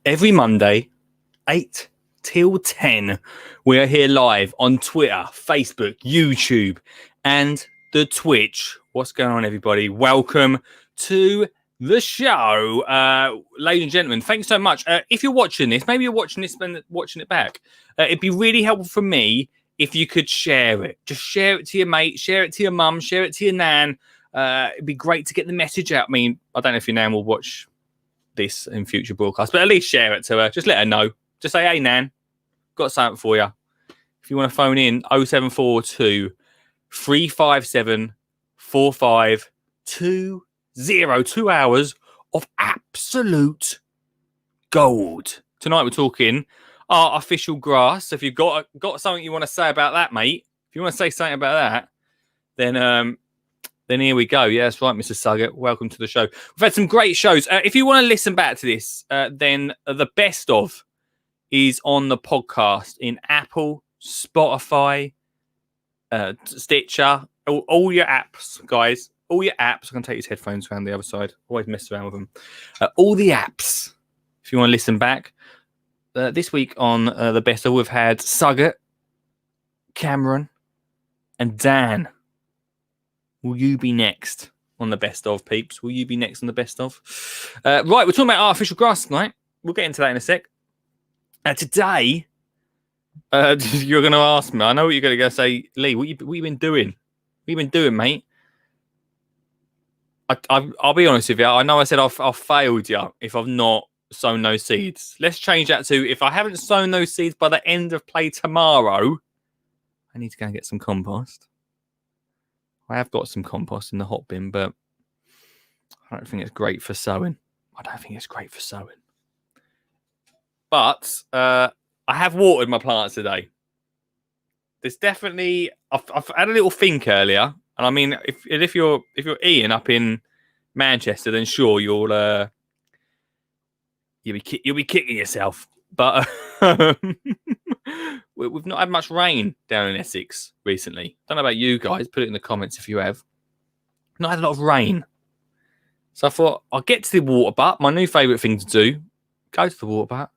Every Monday, 8 till 10, we are here live on Twitter, Facebook, YouTube, and the Twitch. What's going on, everybody? Welcome to the show. Ladies and gentlemen, thanks so much. If you're watching this, maybe you're watching this and watching it back, it'd be really helpful for me if you could share it. Just share it to your mate, share it to your mum, share it to your nan. It'd be great to get the message out. I mean, I don't know if your nan will watch this in future broadcasts, but at least share it to her. Just let her know. Just say, hey, nan, got something for you. If you want to phone in, 0742 357 4520. 2 hours of absolute gold. Tonight we're talking artificial grass. If you've got something you want to say about that, mate, if you want to say something about that, then here we go. Yeah, that's right, Mr. Suggett. Welcome to the show. We've had some great shows. If you want to listen back to this, then the best of is on the podcast in Apple, Spotify, Stitcher, all your apps, guys. All your apps. I can take his headphones around the other side. Always mess around with them. All the apps. If you want to listen back. This week on the best of, we've had Suggett, Cameron, and Dan. Will you be next on the best of, peeps? Will you be next on the best of? Right, we're talking about artificial grass tonight. We'll get into that in a sec. Today, you're going to ask me. I know what you're going to go say, Lee. What you been doing? What you been doing, mate? I'll be honest with you. I know I said I've failed you if I've not sown those seeds. Let's change that to if I haven't sown those seeds by the end of play tomorrow, I need to go and get some compost. I have got some compost in the hot bin, but I don't think it's great for sowing. But I have watered my plants today. There's definitely I've had a little think earlier, and I mean if you're Ian up in Manchester, then sure you'll be kicking yourself. But we've not had much rain down in Essex recently. Don't know about you guys. Put it in the comments if you have. Not had a lot of rain. So I thought I'll get to the water butt. My new favourite thing to do. Go to the water butt.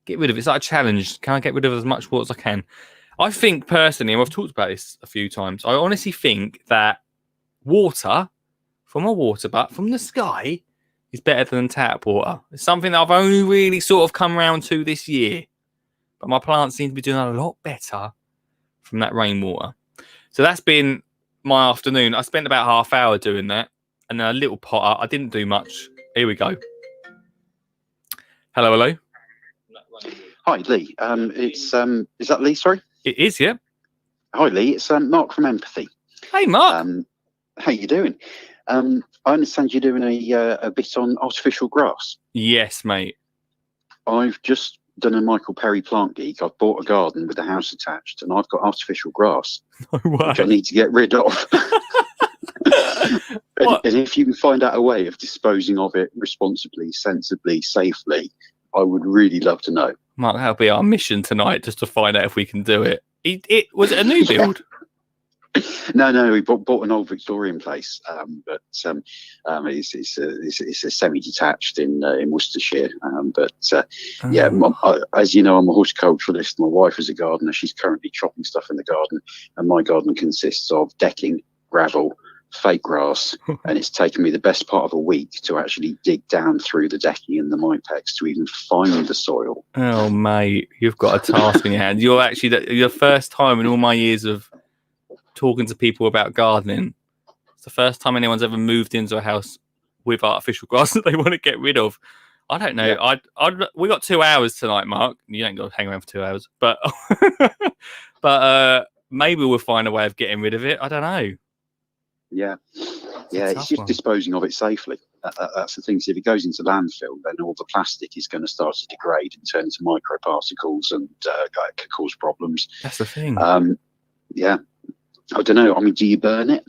Get rid of it. It's like a challenge. Can I get rid of as much water as I can? I think personally, and I've talked about this a few times, I honestly think that water from a water butt, from the sky, is better than tap water. It's something that I've only really sort of come round to this year. But my plants seem to be doing a lot better from that rainwater. So that's been my afternoon. I spent about half hour doing that. And a little potter. I didn't do much. Here we go. Hello. Hi, Lee. Is that Lee, sorry? It is, yeah. Hi, Lee. It's Mark from Empathy. Hey, Mark. How you doing? I understand you're doing a bit on artificial grass. Yes, mate. I've just done a Michael Perry plant geek. I've bought a garden with a house attached, and I've got artificial grass, which I need to get rid of. and if you can find out a way of disposing of it responsibly, sensibly, safely, I would really love to know. Mark, that'll be our mission tonight, just to find out if we can do it. Was it a new build? No, we bought an old Victorian place, but it's a semi-detached in Worcestershire. As you know, I'm a horticulturalist. My wife is a gardener. She's currently chopping stuff in the garden, and my garden consists of decking, gravel, fake grass, and it's taken me the best part of a week to actually dig down through the decking and the Mipex to even find the soil. Oh, mate, you've got a task in your hand. You're actually the first time in all my years of talking to people about gardening. It's the first time anyone's ever moved into a house with artificial grass that they want to get rid of. I don't know. Yeah. We got 2 hours tonight, Mark. You ain't got to hang around for 2 hours, but maybe we'll find a way of getting rid of it. I don't know. Yeah, it's just disposing of it safely. That's the thing. So if it goes into landfill, then all the plastic is going to start to degrade and turn into microparticles and could cause problems. That's the thing. Yeah, I don't know. I mean, do you burn it?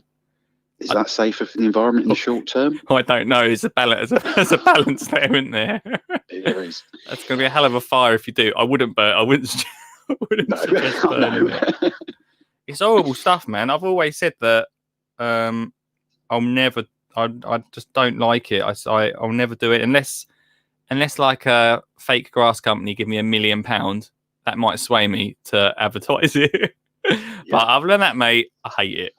Is that safer for the environment in the short term? I don't know. There's a balance there, isn't there? There is. That's going to be a hell of a fire if you do. I wouldn't burn. I wouldn't suggest burning it. It's horrible stuff, man. I've always said that. I'll never. I just don't like it. I'll never do it unless like fake grass company give me £1 million, that might sway me to advertise it. But other than that, mate, I hate it.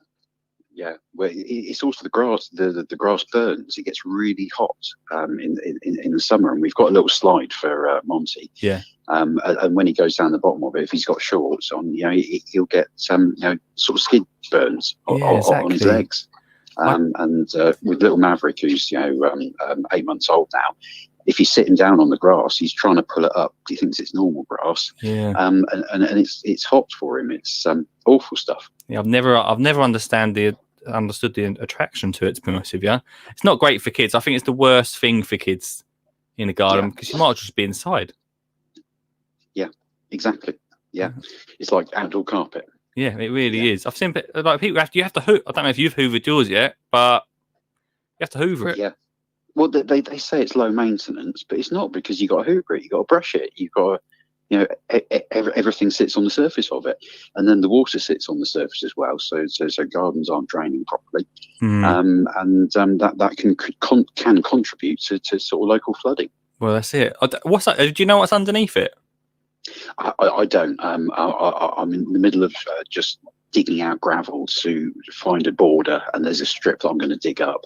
Yeah, well, it's also the grass. The grass burns. It gets really hot in the summer, and we've got a little slide for Monty. Yeah. And when he goes down the bottom of it, if he's got shorts on, he'll get sort of skin burns on his legs. And with little Maverick, who's 8 months old now, if he's sitting down on the grass, he's trying to pull it up. He thinks it's normal grass. Yeah. And it's hot for him. It's awful stuff. Yeah, I've never understood the attraction to it, to be honest with you. It's not great for kids. I think it's the worst thing for kids in a garden because you might just be inside. Yeah, exactly. Yeah, it's like outdoor carpet. Yeah, it really is. I've seen like people you have to hoover. I don't know if you've hoovered yours yet, but you have to hoover it. Yeah. Well, they say it's low maintenance, but it's not, because you got to hoover it, you got to brush it, you got to, everything sits on the surface of it, and then the water sits on the surface as well. So gardens aren't draining properly, and that can contribute to sort of local flooding. Well, that's it. What's that? Do you know what's underneath it? I don't. I'm in the middle of just digging out gravel to find a border, and there's a strip that I'm going to dig up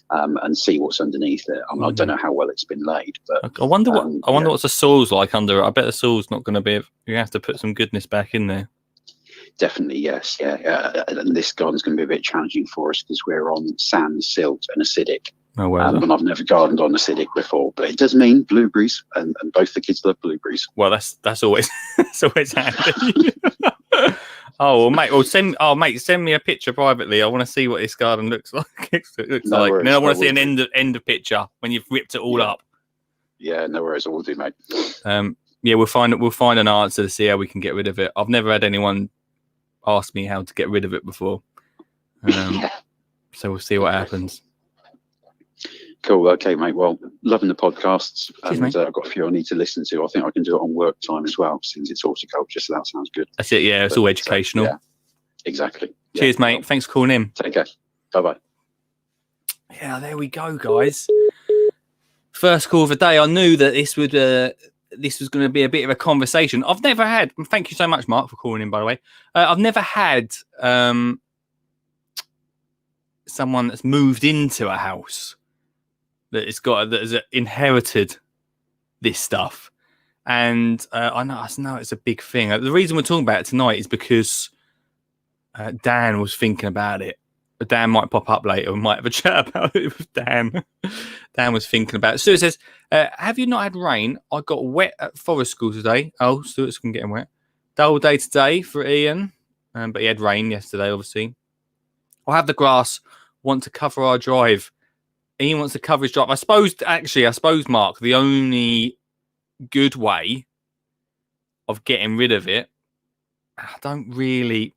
and see what's underneath it. I don't know how well it's been laid, but I wonder what the soil's like under it. I bet the soil's not going to be. You have to put some goodness back in there. Definitely, yes, yeah. And this garden's going to be a bit challenging for us because we're on sand, silt, and acidic. Oh, well, and I've never gardened on acidic before, but it does mean blueberries, and both the kids love blueberries. Well, that's always handy. Oh, well, mate. Well, send me a picture privately. I want to see what this garden looks like. And then I want to see an end of picture when you've ripped it all up. Yeah, no worries. I will do, mate. Yeah, we'll find an answer to see how we can get rid of it. I've never had anyone ask me how to get rid of it before. So we'll see what happens. Cool. Okay, mate. Well, loving the podcasts. Cheers, and I've got a few I need to listen to. I think I can do it on work time as well, since it's horticulture, so that sounds good. That's it. Yeah, it's all educational. Yeah, exactly. Cheers, mate. Well, thanks for calling in. Take care. Bye-bye. Yeah, there we go, guys. First call of the day. I knew that this was going to be a bit of a conversation. I've never had. Thank you so much, Mark, for calling in. By the way, I've never had someone that's moved into a house that has inherited this stuff, and I know it's a big thing. The reason we're talking about it tonight is because Dan was thinking about it. Dan might pop up later. We might have a chat about it with Dan. Dan was thinking about it. Stuart says, have you not had rain? I got wet at forest school today. Oh, Stuart's been getting wet. Dull day today for Ian, but he had rain yesterday, obviously. I'll have the grass. Want to cover our drive. Ian wants to cover his drive. I suppose, Mark, the only good way of getting rid of it, I don't really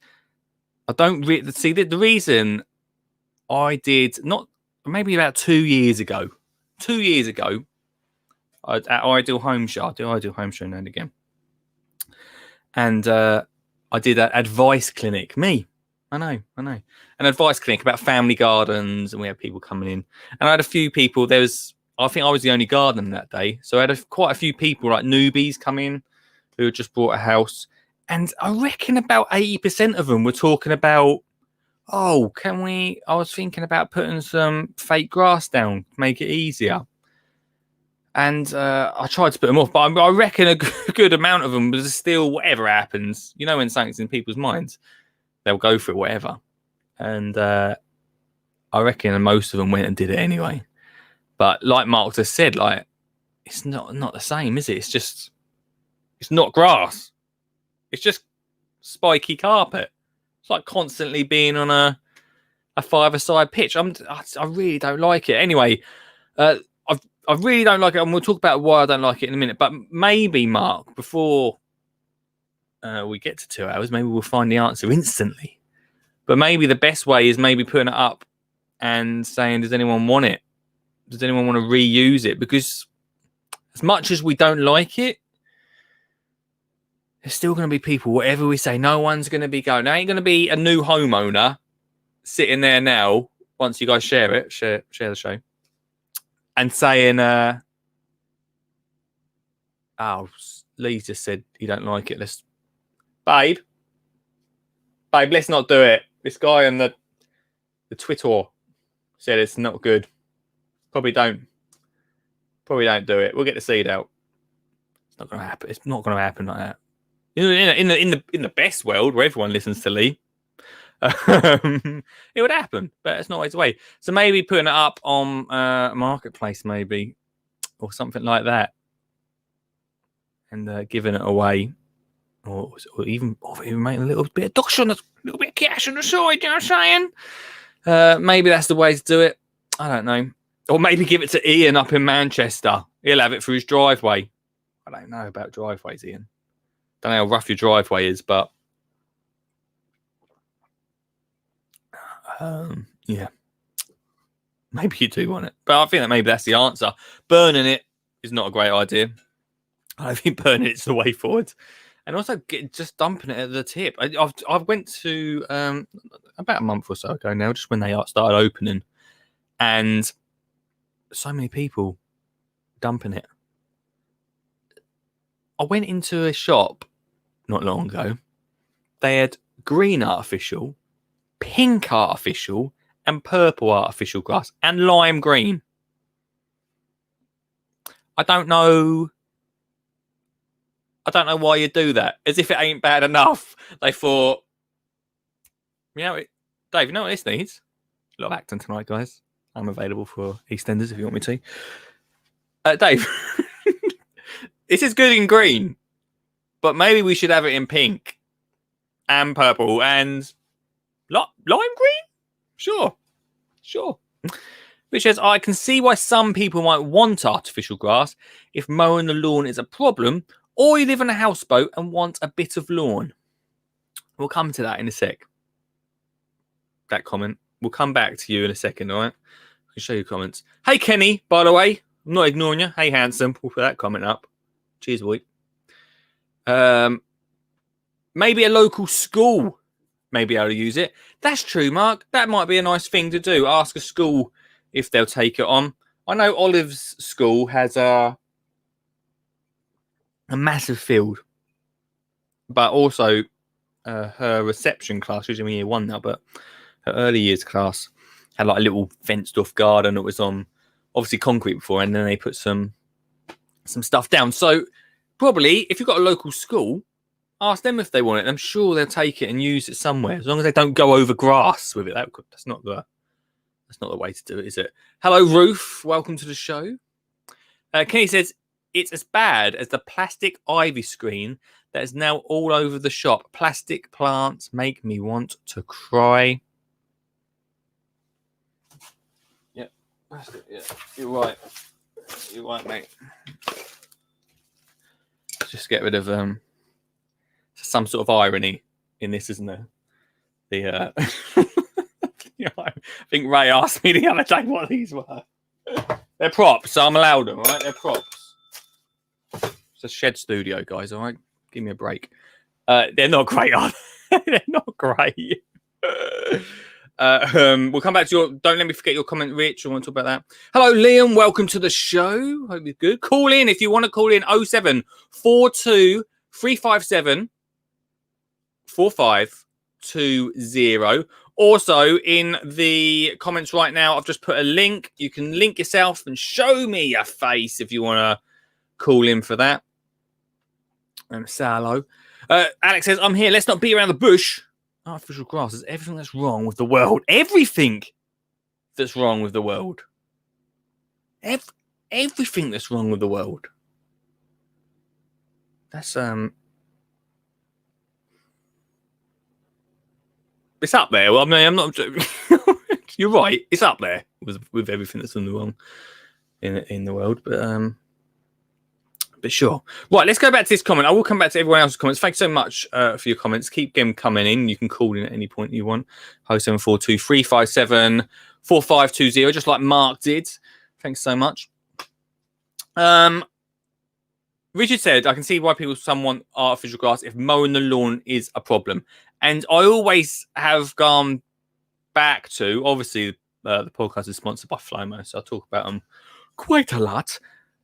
see the reason I did not, maybe about 2 years ago, at Ideal Home Show. I do Ideal Home Show now and again. And I did an advice clinic. I know. An advice clinic about family gardens, and we had people coming in. And I had a few people. I think I was the only gardener that day. So I had quite a few people, like newbies, come in who had just bought a house. And I reckon about 80% of them were talking about, I was thinking about putting some fake grass down, make it easier. And I tried to put them off, but I reckon a good amount of them was still, whatever happens, when something's in people's minds, they'll go for it, whatever. And I reckon most of them went and did it anyway. But like Mark just said, like, it's not the same, is it? It's not grass. It's just spiky carpet. It's like constantly being on a five-a-side pitch. I really don't like it. Anyway, I really don't like it, and we'll talk about why I don't like it in a minute. But maybe, Mark, before we get to 2 hours, maybe we'll find the answer instantly. But maybe the best way is maybe putting it up and saying, does anyone want it? Does anyone want to reuse it? Because as much as we don't like it, there's still going to be people, whatever we say, no one's going to be going. There ain't going to be a new homeowner sitting there now, once you guys share the show, and saying, Oh, Lee just said he don't like it. Babe, let's not do it. This guy on the Twitter said it's not good. Probably don't do it. We'll get the seed out. It's not going to happen. It's not going to happen like that. In the best world where everyone listens to Lee, it would happen, but it's not always the way. So maybe putting it up on Marketplace, maybe, or something like that, and giving it away, or even making a little bit of dosh on a little bit of cash on the side. You know what I'm saying? Maybe that's the way to do it. I don't know. Or maybe give it to Ian up in Manchester. He'll have it through his driveway. I don't know about driveways, Ian. Don't know how rough your driveway is, but yeah, maybe you do want it. But I think that maybe that's the answer. Burning it is not a great idea. I think burning it's the way forward. And also just dumping it at the tip. I went to about a month or so ago now, just when they started opening, and so many people dumping it. I went into a shop not long ago. They had green artificial, pink artificial, and purple artificial grass, and lime green. I don't know why you do that. As if it ain't bad enough. They thought, Dave, you know what this needs? A lot of acting tonight, guys. I'm available for EastEnders if you want me to. Dave, this is good in green, but maybe we should have it in pink and purple and lime green? Sure. Which says, I can see why some people might want artificial grass if mowing the lawn is a problem, or you live in a houseboat and want a bit of lawn. We'll come to that in a sec. That comment. We'll come back to you in a second, all right? I can show you comments. Hey, Kenny, by the way. I'm not ignoring you. Hey, handsome. We'll put that comment up. Cheers, boy. Maybe a local school may be able to use it. That's true, Mark. That might be a nice thing to do. Ask a school if they'll take it on. I know Olive's school has a massive field, but also her reception class, she's in year 1 now, but her early years class had like a little fenced off garden that was on obviously concrete before, and then they put some stuff down. So probably if you've got a local school, ask them if they want it. I'm sure they'll take it and use it somewhere, as long as they don't go over grass with it. That's not the way to do it, is it? Hello, Ruth. Welcome to the show. Kenny says, it's as bad as the plastic ivy screen that is now all over the shop. Plastic plants make me want to cry. Yeah, you're right. You're right, mate. Just get rid of some sort of irony in this, isn't there? I think Ray asked me the other day what these were. They're props, so I'm allowed them, all right? They're props. It's a shed studio, guys, all right? Give me a break. They're not great, are they? They're not great. We'll come back to your... Don't let me forget your comment, Rich. I want to talk about that. Hello, Liam. Welcome to the show. Hope you're good. Call in if you want to call in. 0742 357 4520. Also, in the comments right now, I've just put a link. You can link yourself and show me your face if you want to call in for that. And say hello. Alex says, I'm here. Let's not beat around the bush. Artificial grass is everything that's wrong with the world. Everything that's wrong with the world. Everything that's wrong with the world. That's it's up there. Well, I mean, I'm not. You're right. It's up there with everything that's wrong in the world. But sure. Right. Let's go back to this comment. I will come back to everyone else's comments. Thanks so much for your comments. Keep them coming in. You can call in at any point you want. 0742 357 4520, just like Mark did. Thanks so much. Richard said, I can see why some want artificial grass if mowing the lawn is a problem. And I always have gone back to, obviously, the podcast is sponsored by Flymo, so I talk about them quite a lot.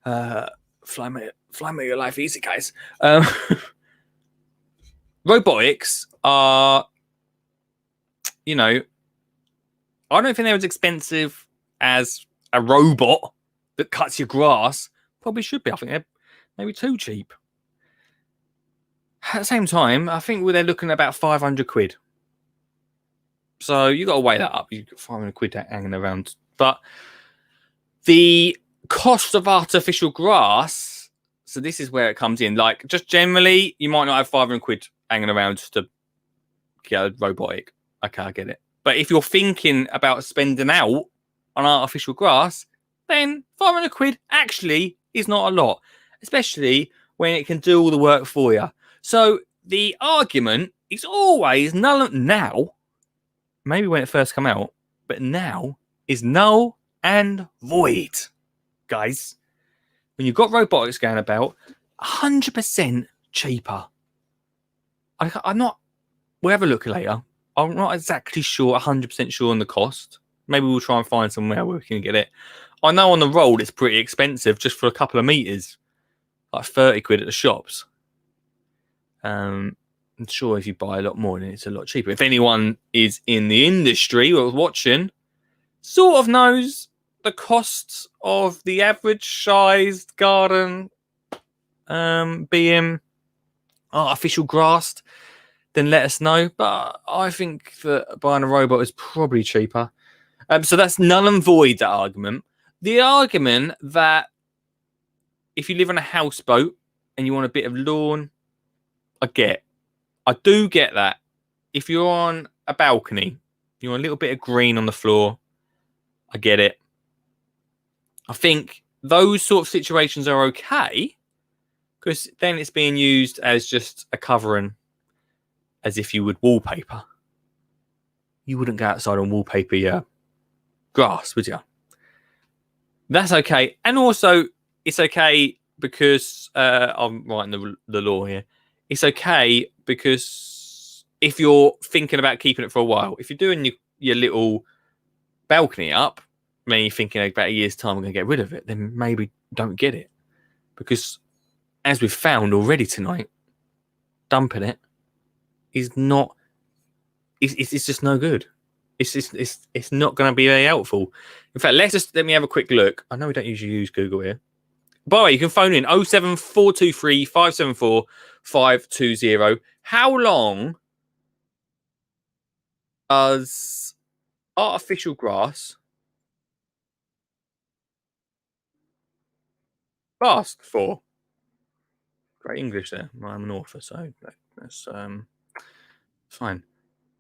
Flymo Fly me your life easy, guys. Robotics are, you know, I don't think they're as expensive as a robot that cuts your grass. Probably should be. I think they're maybe too cheap. At the same time, I think they're looking at about 500 quid. So you got to weigh that up. You've got 500 quid hanging around. But the cost of artificial grass, so this is where it comes in. Like, just generally, you might not have 500 quid hanging around to get a robotic. Okay, I get it. But if you're thinking about spending out on artificial grass, then 500 quid actually is not a lot, especially when it can do all the work for you. So the argument is always null now, maybe when it first came out, but now is null and void, guys. When you've got robotics going about, 100% cheaper. I'm not, we'll have a look later. I'm not exactly sure, 100% sure on the cost. Maybe we'll try and find somewhere where we can get it. I know on the road it's pretty expensive just for a couple of meters, like 30 quid at the shops. I'm sure if you buy a lot more, then it's a lot cheaper. If anyone is in the industry or watching, sort of knows the costs of the average sized garden being artificial grassed, then let us know. But I think that buying a robot is probably cheaper. So that's null and void, that argument. The argument that if you live on a houseboat and you want a bit of lawn, I do get that. If you're on a balcony, you want a little bit of green on the floor, I get it. I think those sort of situations are okay because then it's being used as just a covering, as if you would wallpaper. You wouldn't go outside and wallpaper your grass, would you? That's okay. And also, it's okay because I'm writing the law here. It's okay because if you're thinking about keeping it for a while, if you're doing your little balcony up, when you're thinking about a year's time, I'm going to get rid of it, then maybe don't get it. Because as we've found already tonight, dumping it is not, it's just no good. It's not going to be very helpful. In fact, let me have a quick look. I know we don't usually use Google here. By the way, you can phone in 07423 574 520. How long does artificial grass last for? Great English there. I'm an author, so that's fine.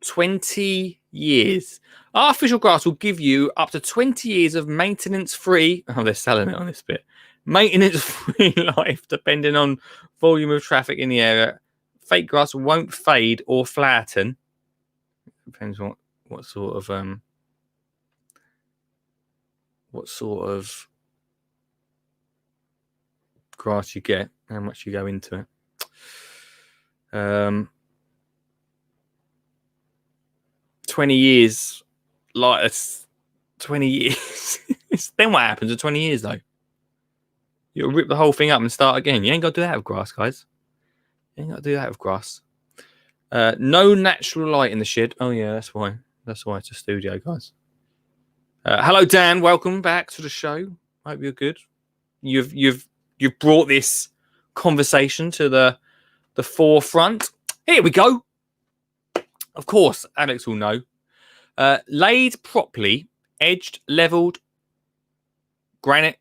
20 years. Artificial grass will give you up to 20 years of maintenance-free. Oh, they're selling it on this bit. Maintenance-free life, depending on volume of traffic in the area. Fake grass won't fade or flatten. Depends what sort of grass you get, how much you go into it. 20 years, like it's 20 years. Then what happens in 20 years though? You'll rip the whole thing up and start again. You ain't got to do that with grass, guys. You ain't got to do that with grass. No natural light in the shed. Oh yeah, that's why. That's why it's a studio, guys. Hello, Dan. Welcome back to the show. Hope you're good. You've brought this conversation to the forefront. Here we go. Of course, Alex will know. Laid properly, edged, leveled, granite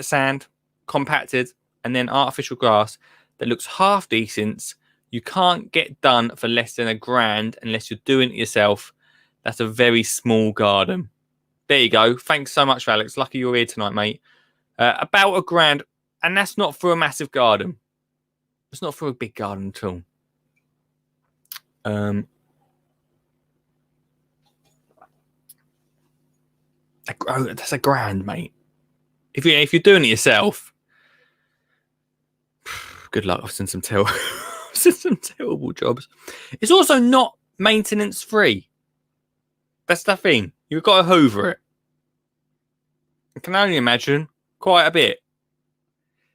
sand, compacted, and then artificial grass that looks half decent. You can't get done for less than £1,000 unless you're doing it yourself. That's a very small garden. There you go. Thanks so much, Alex. Lucky you're here tonight, mate. About £1,000, and that's not for a massive garden. It's not for a big garden at all. That's £1,000, mate. If you're doing it yourself, good luck. I've seen some terrible jobs. It's also not maintenance free. That's the thing. You've got to hoover it. I can only imagine quite a bit.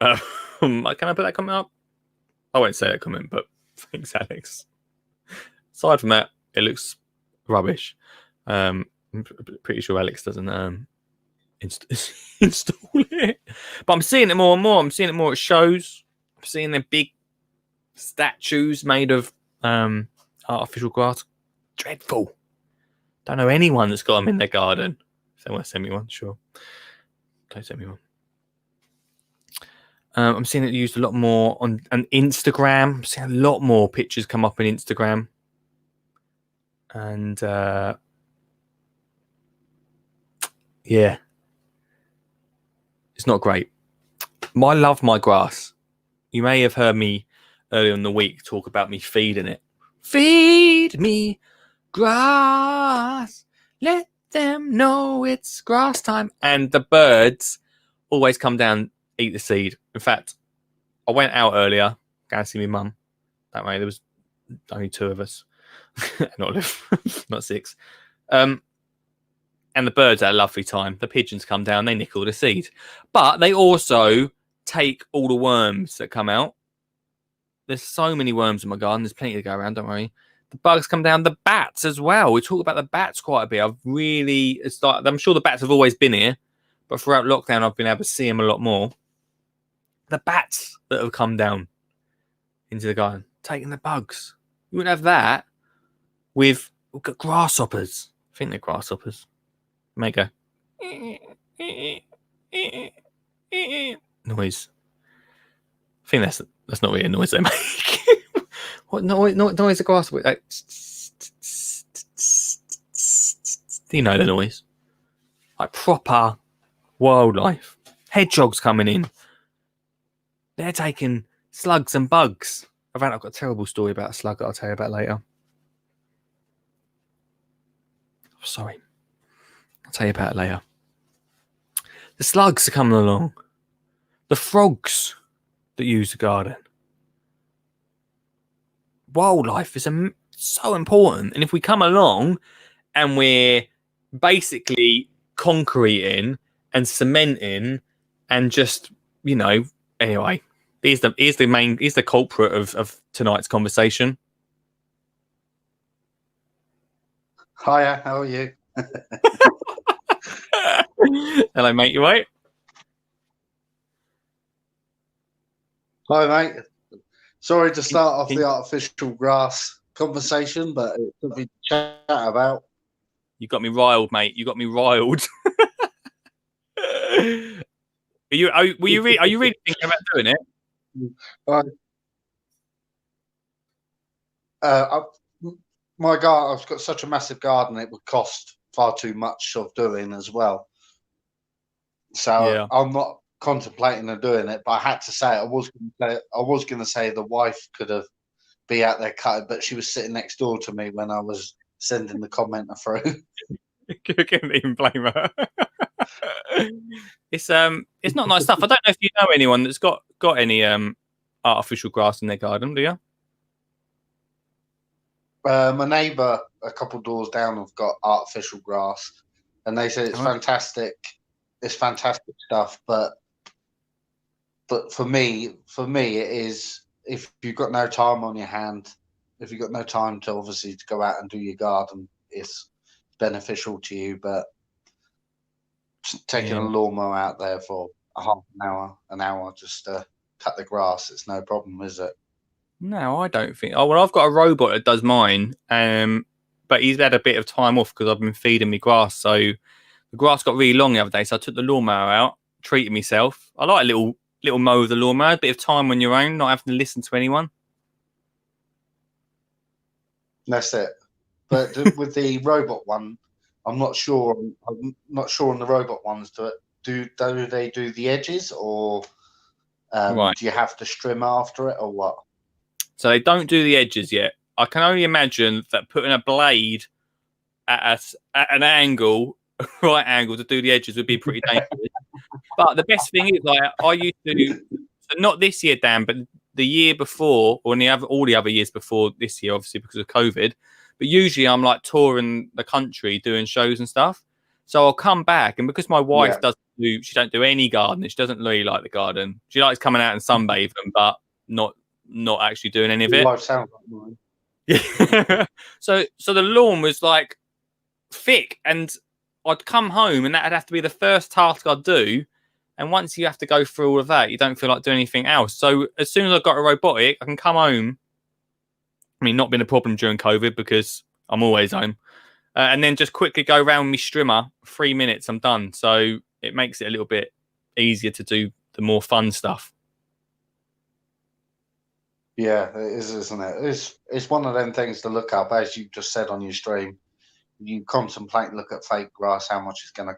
Can I put that comment up? I won't say that comment, but thanks, Alex. Aside from that, it looks rubbish. I'm pretty sure Alex doesn't install it, but I'm seeing it more and more. I'm seeing it more at shows. I'm seeing the big statues made of artificial grass. Dreadful. Don't know anyone that's got them in their garden. If they want to send me one, sure. Don't send me one. I'm seeing it used a lot more on Instagram. I'm seeing a lot more pictures come up on Instagram. And yeah, it's not great. I love my grass. You may have heard me earlier in the week talk about me feeding it. Feed me grass. Let them know it's grass time. And the birds always come down, eat the seed. In fact, I went out earlier, going to see my mum. That way, there was only 2 of us. not 6. And the birds had a lovely time. The pigeons come down, they nick all the seed. But they also take all the worms that come out. There's so many worms in my garden. There's plenty to go around, don't worry. The bugs come down, the bats as well. We talk about the bats quite a bit. I'm sure the bats have always been here, but throughout lockdown, I've been able to see them a lot more. The bats that have come down into the garden, taking the bugs. You wouldn't have that with grasshoppers. I think they're grasshoppers. Make a noise. I think that's not really a noise they make. What noise a grasshopper? Like, do you know the noise? Like proper wildlife. Hedgehogs coming in. They're taking slugs and bugs. I've got a terrible story about a slug that I'll tell you about later. Sorry. I'll tell you about it later. The slugs are coming along. The frogs that use the garden. Wildlife is so important. And if we come along and we're basically concreting and cementing and just, anyway, here's the culprit of tonight's conversation. Hiya, how are you? Hello, mate. You right? Hi, mate. Sorry to start off the artificial grass conversation, but it could be chat about. You got me riled, mate. You got me riled. Are you really thinking about doing it? My garden, I've got such a massive garden, it would cost far too much of doing as well. So yeah. I'm not contemplating on doing it, but I had to say I was going to say the wife could have be out there cutting, but she was sitting next door to me when I was sending the comment through. You can't even blame her. It's not nice stuff. I don't know if you know anyone that's got any artificial grass in their garden, do you? My neighbour, a couple doors down, have got artificial grass, and they say it's fantastic. It's fantastic stuff, but for me, it is. If you've got no time on your hand, if you've got no time to obviously to go out and do your garden, it's beneficial to you. But taking a lawnmower out there for a half an hour just to cut the grass, it's no problem, is it? No, I don't think. Oh well, I've got a robot that does mine, but he's had a bit of time off because I've been feeding me grass. So the grass got really long the other day, so I took the lawnmower out, treated myself. I like a little mow of the lawnmower, a bit of time on your own, not having to listen to anyone. That's it. But with the robot one, I'm not sure. I'm not sure on the robot ones. Do they do the edges, or do you have to trim after it, or what? So they don't do the edges yet. I can only imagine that putting a blade at an angle, right angle, to do the edges would be pretty dangerous. But the best thing is, like, I used to, so not this year, Dan, but the year before, or all the other years before this year, obviously because of COVID. But usually I'm like touring the country doing shows and stuff. So I'll come back, and because my wife does do any gardening. She doesn't really like the garden. She likes coming out and sunbathing, but not actually doing any of it. Life sounds like mine. Yeah. So the lawn was like thick, and I'd come home and that'd have to be the first task I'd do. And once you have to go through all of that, you don't feel like doing anything else. So as soon as I got a robotic, I can come home. I mean, not been a problem during COVID because I'm always home. And then just quickly go around my strimmer, 3 minutes, I'm done. So it makes it a little bit easier to do the more fun stuff. Yeah, it is, isn't it? It's one of them things to look up, as you just said on your stream. You contemplate, look at fake grass, how much it's going to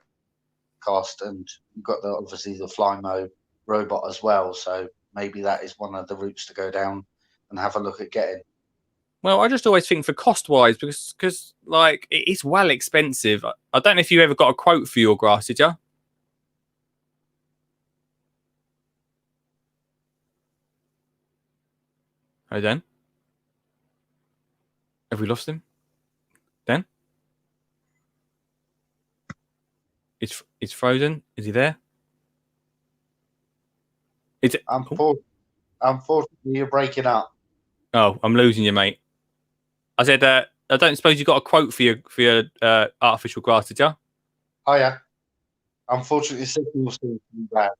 cost, and you've got obviously the Flymo robot as well. So maybe that is one of the routes to go down and have a look at getting. Well, I just always think for cost-wise, because like it is well expensive. I don't know if you ever got a quote for your grass, did you? Hey, Dan? Have we lost him? Dan? It's frozen. Is he there? Is it? Unfortunately, you're breaking up. Oh, I'm losing you, mate. I said, I don't suppose you got a quote for your artificial grass, did you? Oh yeah. Unfortunately, signal seems to be bad.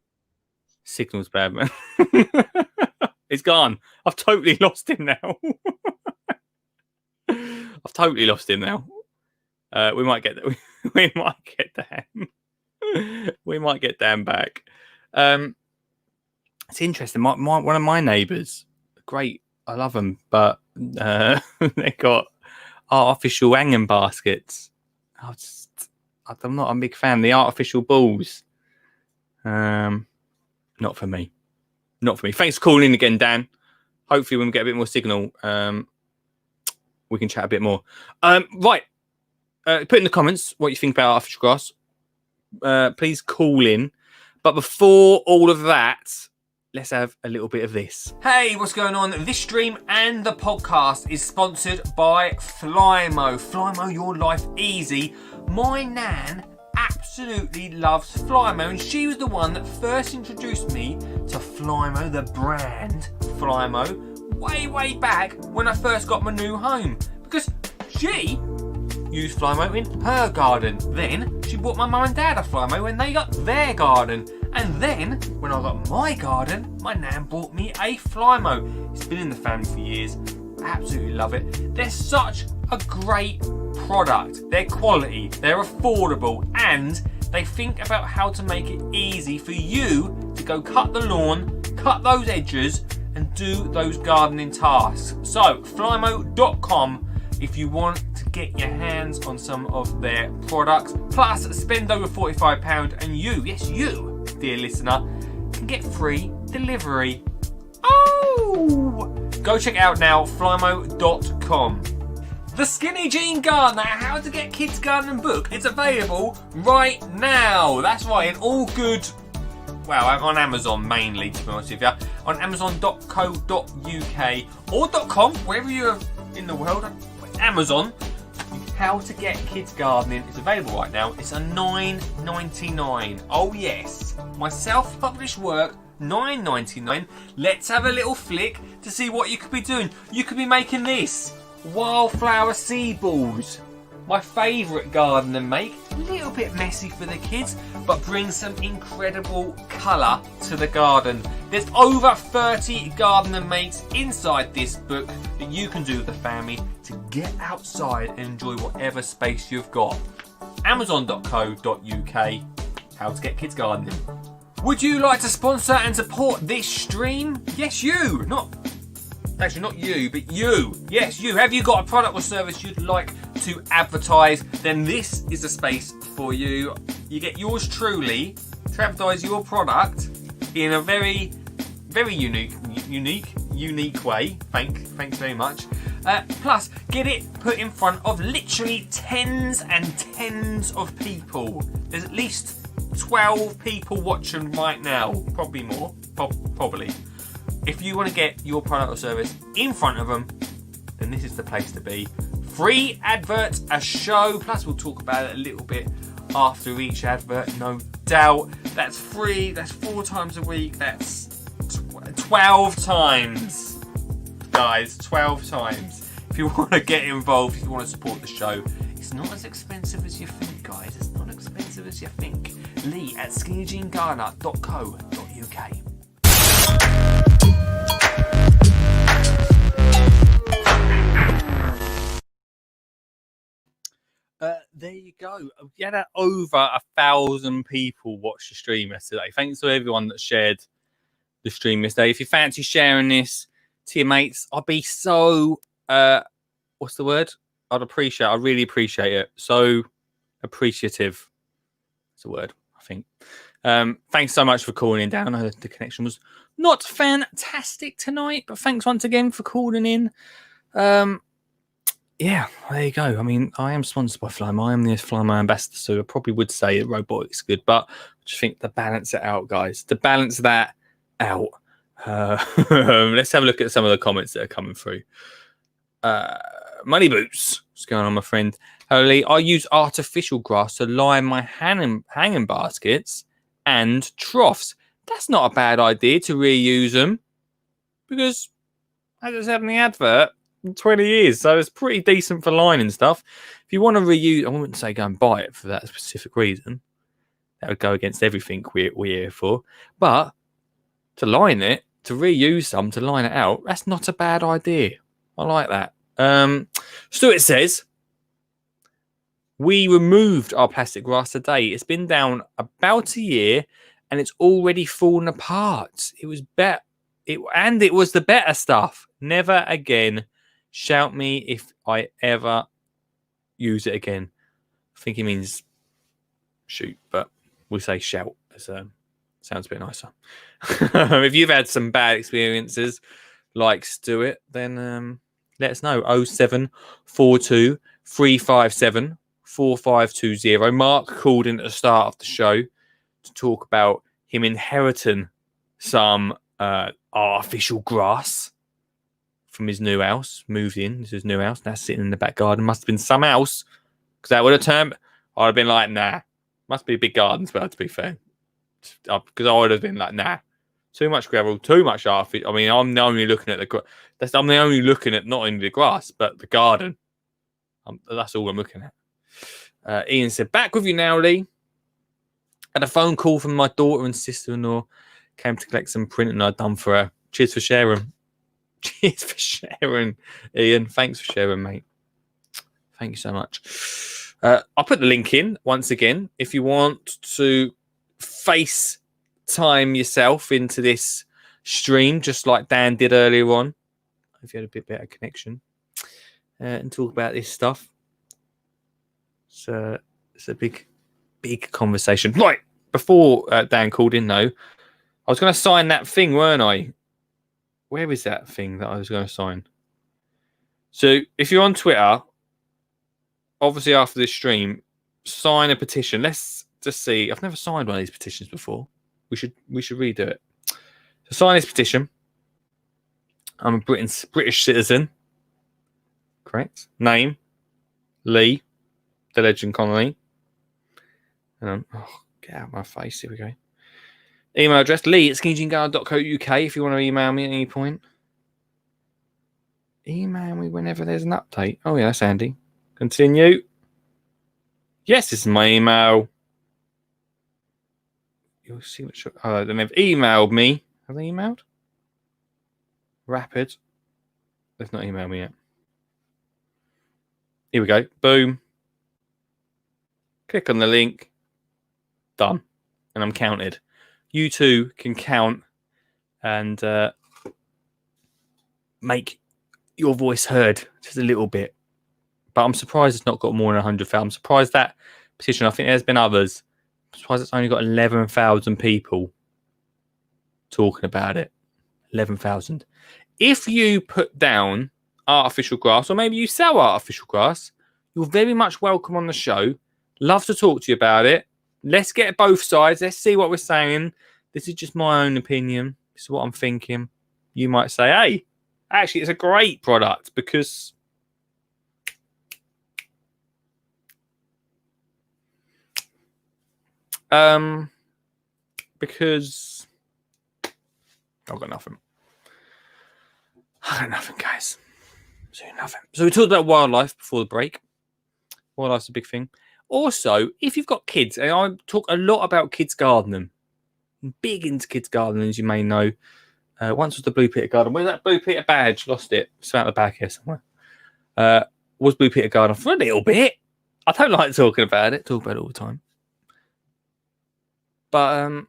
Signal's bad, man. It's gone. I've totally lost him now. I've totally lost him now. We might get Dan. We might get Dan back. It's interesting. One of my neighbours, great. I love them, but they got artificial hanging baskets. I'm not a big fan. The artificial balls. Not for me. Not for me. Thanks for calling in again, Dan. Hopefully when we get a bit more signal, we can chat a bit more. Right. Put in the comments what you think about artificial grass. Please call in. But before all of that, let's have a little bit of this. Hey, what's going on? This stream and the podcast is sponsored by Flymo. Flymo, your life easy. My nan absolutely loves Flymo, and she was the one that first introduced me to Flymo, the brand Flymo, way back when I first got my new home, because she used Flymo in her garden. Then she bought my mum and dad a Flymo when they got their garden. And then, when I got my garden, my nan bought me a Flymo. It's been in the family for years. Absolutely love it. They're such a great product. They're quality, they're affordable, and they think about how to make it easy for you to go cut the lawn, cut those edges, and do those gardening tasks. So, flymo.com if you want to get your hands on some of their products. Plus, spend over £45 and you, yes you, dear listener, can get free delivery. Oh! Go check it out now, flymo.com. The Skinny Jean Gardener, How to Get Kids Gardening book, it's available right now. That's right, in all good, well, I'm on Amazon mainly, to be honest with you. On amazon.co.uk or .com, wherever you're in the world. Amazon, How to Get Kids Gardening is available right now. It's a $9.99. Oh yes, my self-published work, $9.99. Let's have a little flick to see what you could be doing. You could be making this, wildflower seed balls. My favourite garden to make. A little bit messy for the kids, but brings some incredible colour to the garden. There's over 30 gardener makes inside this book that you can do with the family to get outside and enjoy whatever space you've got. Amazon.co.uk, How to Get Kids Gardening. Would you like to sponsor and support this stream? Yes, you. Actually, not you, but you. Yes, you. Have you got a product or service you'd like to advertise? Then this is the space for you. You get yours truly to advertise your product in a very, very unique way. Thanks very much. Plus, get it put in front of literally tens and tens of people. There's at least 12 people watching right now. Probably more. Probably. If you want to get your product or service in front of them, then this is the place to be. Free advert, a show, plus we'll talk about it a little bit after each advert, no doubt. That's free. That's 4 times a week. That's 12 times, guys. 12 times. If you want to get involved, if you want to support the show, it's not as expensive as you think, guys. It's not expensive as you think. Lee at skinnyjeangardener.co.uk. There you go. We had over 1,000 people watch the stream yesterday. Thanks to everyone that shared the stream yesterday. If you fancy sharing this to your mates, I'd be so what's the word? I really appreciate it. So appreciative. That's a word, I think. Thanks so much for calling in, Dan. I know the connection was not fantastic tonight, but thanks once again for calling in. Yeah, there you go. I mean, I am sponsored by Flymo. I am the Flymo ambassador, so I probably would say that Robotic's good, but I just think to balance it out, guys, to balance that out, let's have a look at some of the comments that are coming through. Money Boots, what's going on, my friend? Holy, I use artificial grass to line my hanging baskets and troughs. That's not a bad idea to reuse them because, as I said in the advert, 20 years, so it's pretty decent for lining stuff. If you want to reuse, I wouldn't say go and buy it for that specific reason. That would go against everything we're here for. But to line it, to reuse some, to line it out, that's not a bad idea. I like that. Stuart says, we removed our plastic grass today. It's been down about a year and it's already fallen apart. It was better. It was the better stuff. Never again. Shout me if I ever use it again. I think he means shoot, but we say shout. Sounds a bit nicer. If you've had some bad experiences like Stuart, then let us know. 0742 357 4520. Mark called in at the start of the show to talk about him inheriting some artificial grass from his new house. Moved in. This is his new house. Now sitting in the back garden. Must have been some house. Because that would have turned. I'd have been like, nah. Must be a big garden as well, to be fair. Because I would have been like, nah. Too much gravel. Too much artificial. I mean, I'm only looking at I'm only looking at not only the grass, but the garden. That's all I'm looking at. Ian said, back with you now, Lee. Had a phone call from my daughter and sister-in-law. Came to collect some printing I'd done for her. Cheers for sharing. Cheers for sharing, Ian. Thanks for sharing, mate. Thank you so much. I'll put the link in once again. If you want to FaceTime yourself into this stream, just like Dan did earlier on, if you had a bit better connection, and talk about this stuff. So it's a big conversation. Right, before Dan called in, though, I was going to sign that thing, weren't I? Where is that thing that I was going to sign? So if you're on Twitter, obviously after this stream, sign a petition. Let's just see. I've never signed one of these petitions before. We should redo it. So sign this petition. I'm a British citizen. Correct. Name, Lee, the legend Connolly. Oh, get out of my face. Here we go. Email address, lee@skinnyjeangardener.co.uk if you want to email me at any point. Email me whenever there's an update. Oh, yeah, that's handy. Continue. Yes, this is my email. You'll see what... then they've emailed me. Have they emailed? Rapid. They've not emailed me yet. Here we go. Boom. Click on the link. Done. And I'm counted. You too can count and make your voice heard just a little bit. But I'm surprised it's not got more than 100,000. I'm surprised that petition, I think there's been others. I'm surprised it's only got 11,000 people talking about it. 11,000. If you put down artificial grass, or maybe you sell artificial grass, you're very much welcome on the show. Love to talk to you about it. Let's get both sides. Let's see what we're saying. This is just my own opinion. This is what I'm thinking. You might say, hey, actually, it's a great product because Because I've got nothing. I got nothing, guys. Nothing. So we talked about wildlife before the break. Wildlife's a big thing. Also, if you've got kids, and I talk a lot about kids gardening, I'm big into kids gardening, as you may know. Once was the Blue Peter Garden. Where's that Blue Peter badge? Lost it. It's out the back here somewhere. Was Blue Peter Garden for a little bit. I don't like talking about it. Talk about it all the time. But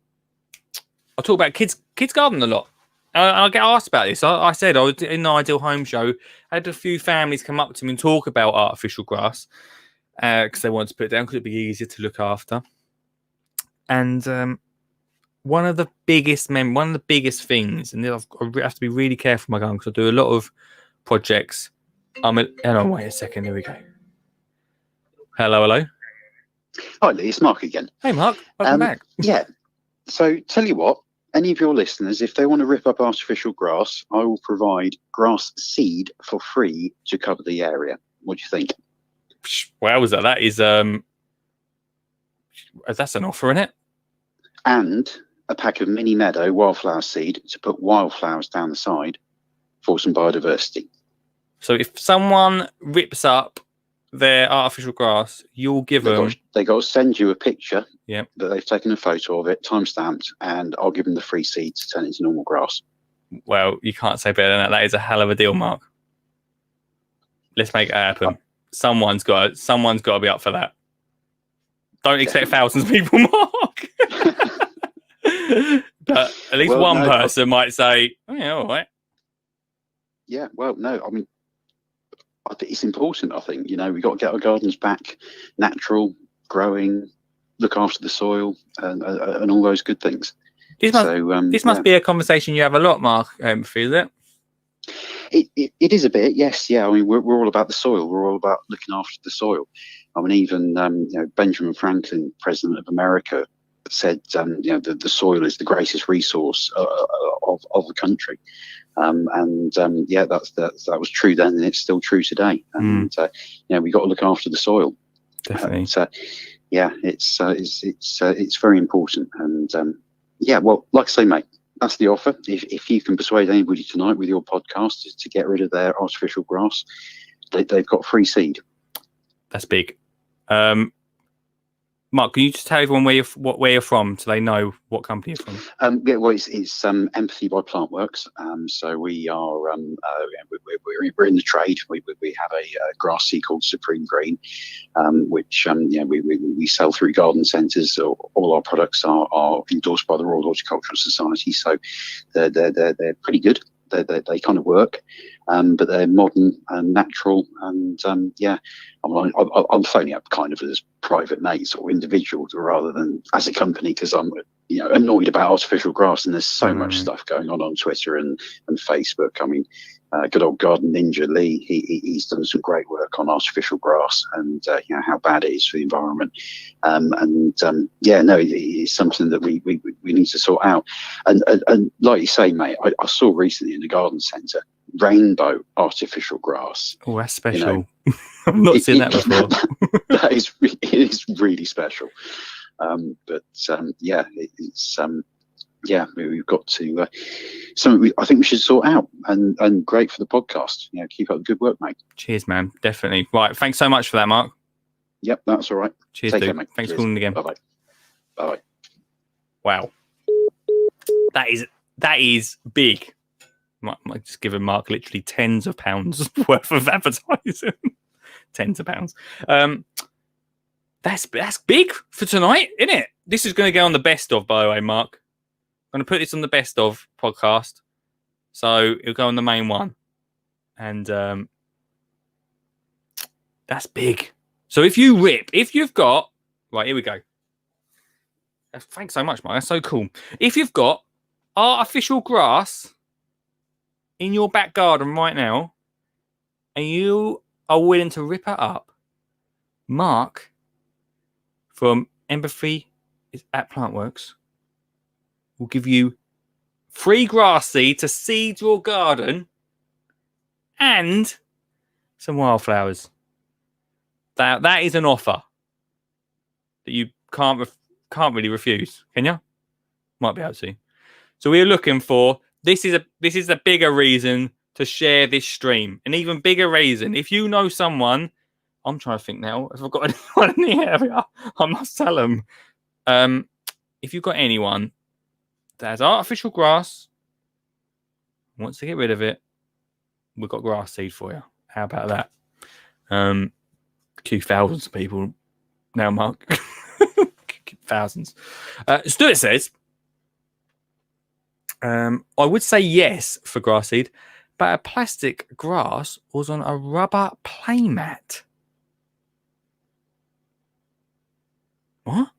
I talk about kids gardening a lot. I get asked about this. I said I was in the Ideal Home Show. I had a few families come up to me and talk about artificial grass because they wanted to put it down because it'd be easier to look after. And one of the biggest things, and I have to be really careful, my garden, because I do a lot of projects. Wait a second. Here we go. Hello. Hi, Lee. It's Mark again. Hey, Mark. Welcome back. Yeah. So, tell you what, any of your listeners, if they want to rip up artificial grass, I will provide grass seed for free to cover the area. What do you think? Wow, that is that's an offer, isn't it? And a pack of mini meadow wildflower seed to put wildflowers down the side for some biodiversity. So if someone rips up their artificial grass, you'll give them... They got to send you a picture that they've taken a photo of it, time-stamped, and I'll give them the free seed to turn it into normal grass. Well, you can't say better than that. That is a hell of a deal, Mark. Let's make it happen. Someone's got to be up for that. Don't expect thousands of people, Mark. But at least one person might say, "Oh yeah, all right." Yeah, well, no, I mean, I think it's important. I think we've got to get our gardens back natural, growing, look after the soil, and all those good things. This must be a conversation you have a lot, Mark. Feel it? It is a bit, yes, yeah. I mean, we're all about the soil. We're all about looking after the soil. I mean, even Benjamin Franklin, President of America, said the soil is the greatest resource of the country. That was true then, and it's still true today. And we got to look after the soil. Definitely. It's very important. And well, like I say, mate, that's the offer. If you can persuade anybody tonight with your podcast to get rid of their artificial grass, they've got free seed. That's big. Mark, can you just tell everyone where you're from, so they know what company you're from? It's Empathy by Plantworks. So we are we're in the trade. We have a grass seed called Supreme Green, which we sell through garden centres. So all our products are endorsed by the Royal Horticultural Society. So they're pretty good. They kind of work, but they're modern and natural. And I'm phoning up kind of as private mates or individuals rather than as a company, because I'm annoyed about artificial grass, and there's so much stuff going on Twitter and Facebook. I mean, good old Garden Ninja Lee, he's done some great work on artificial grass and how bad it is for the environment. It's something that we need to sort out. And like you say, mate, I saw recently in the garden centre rainbow artificial grass. Oh, that's special. I've not seen that before. It is really special. We've got to something I think we should sort out, and great for the podcast. Keep up the good work, mate. Cheers, man. Definitely. Right. Thanks so much for that, Mark. Yep, that's all right. Cheers, Take dude. care, mate. Thanks for calling again. Bye. Wow. That is big. Might just give Mark literally tens of pounds worth of advertising. Tens of pounds. That's big for tonight, isn't it? This is going to go on the best of, by the way, Mark. I'm going to put this on the best of podcast. So it'll go on the main one. And that's big. So if you've got... Right, here we go. Thanks so much, Mark. That's so cool. If you've got artificial grass in your back garden right now, and you are willing to rip it up, Mark from Empathy at Plantworks will give you free grass seed to seed your garden and some wildflowers. That is an offer that you can't can't really refuse, can you? Might be able to. So we're looking for this is a bigger reason to share this stream. An even bigger reason. If you know someone, I'm trying to think now. If I've got anyone in the area, I must tell them. If you've got anyone that has artificial grass, wants to get rid of it, we've got grass seed for you. How about that? A few thousands of people now, Mark. Thousands. Stuart says, I would say yes for grass seed, but a plastic grass was on a rubber playmat. What?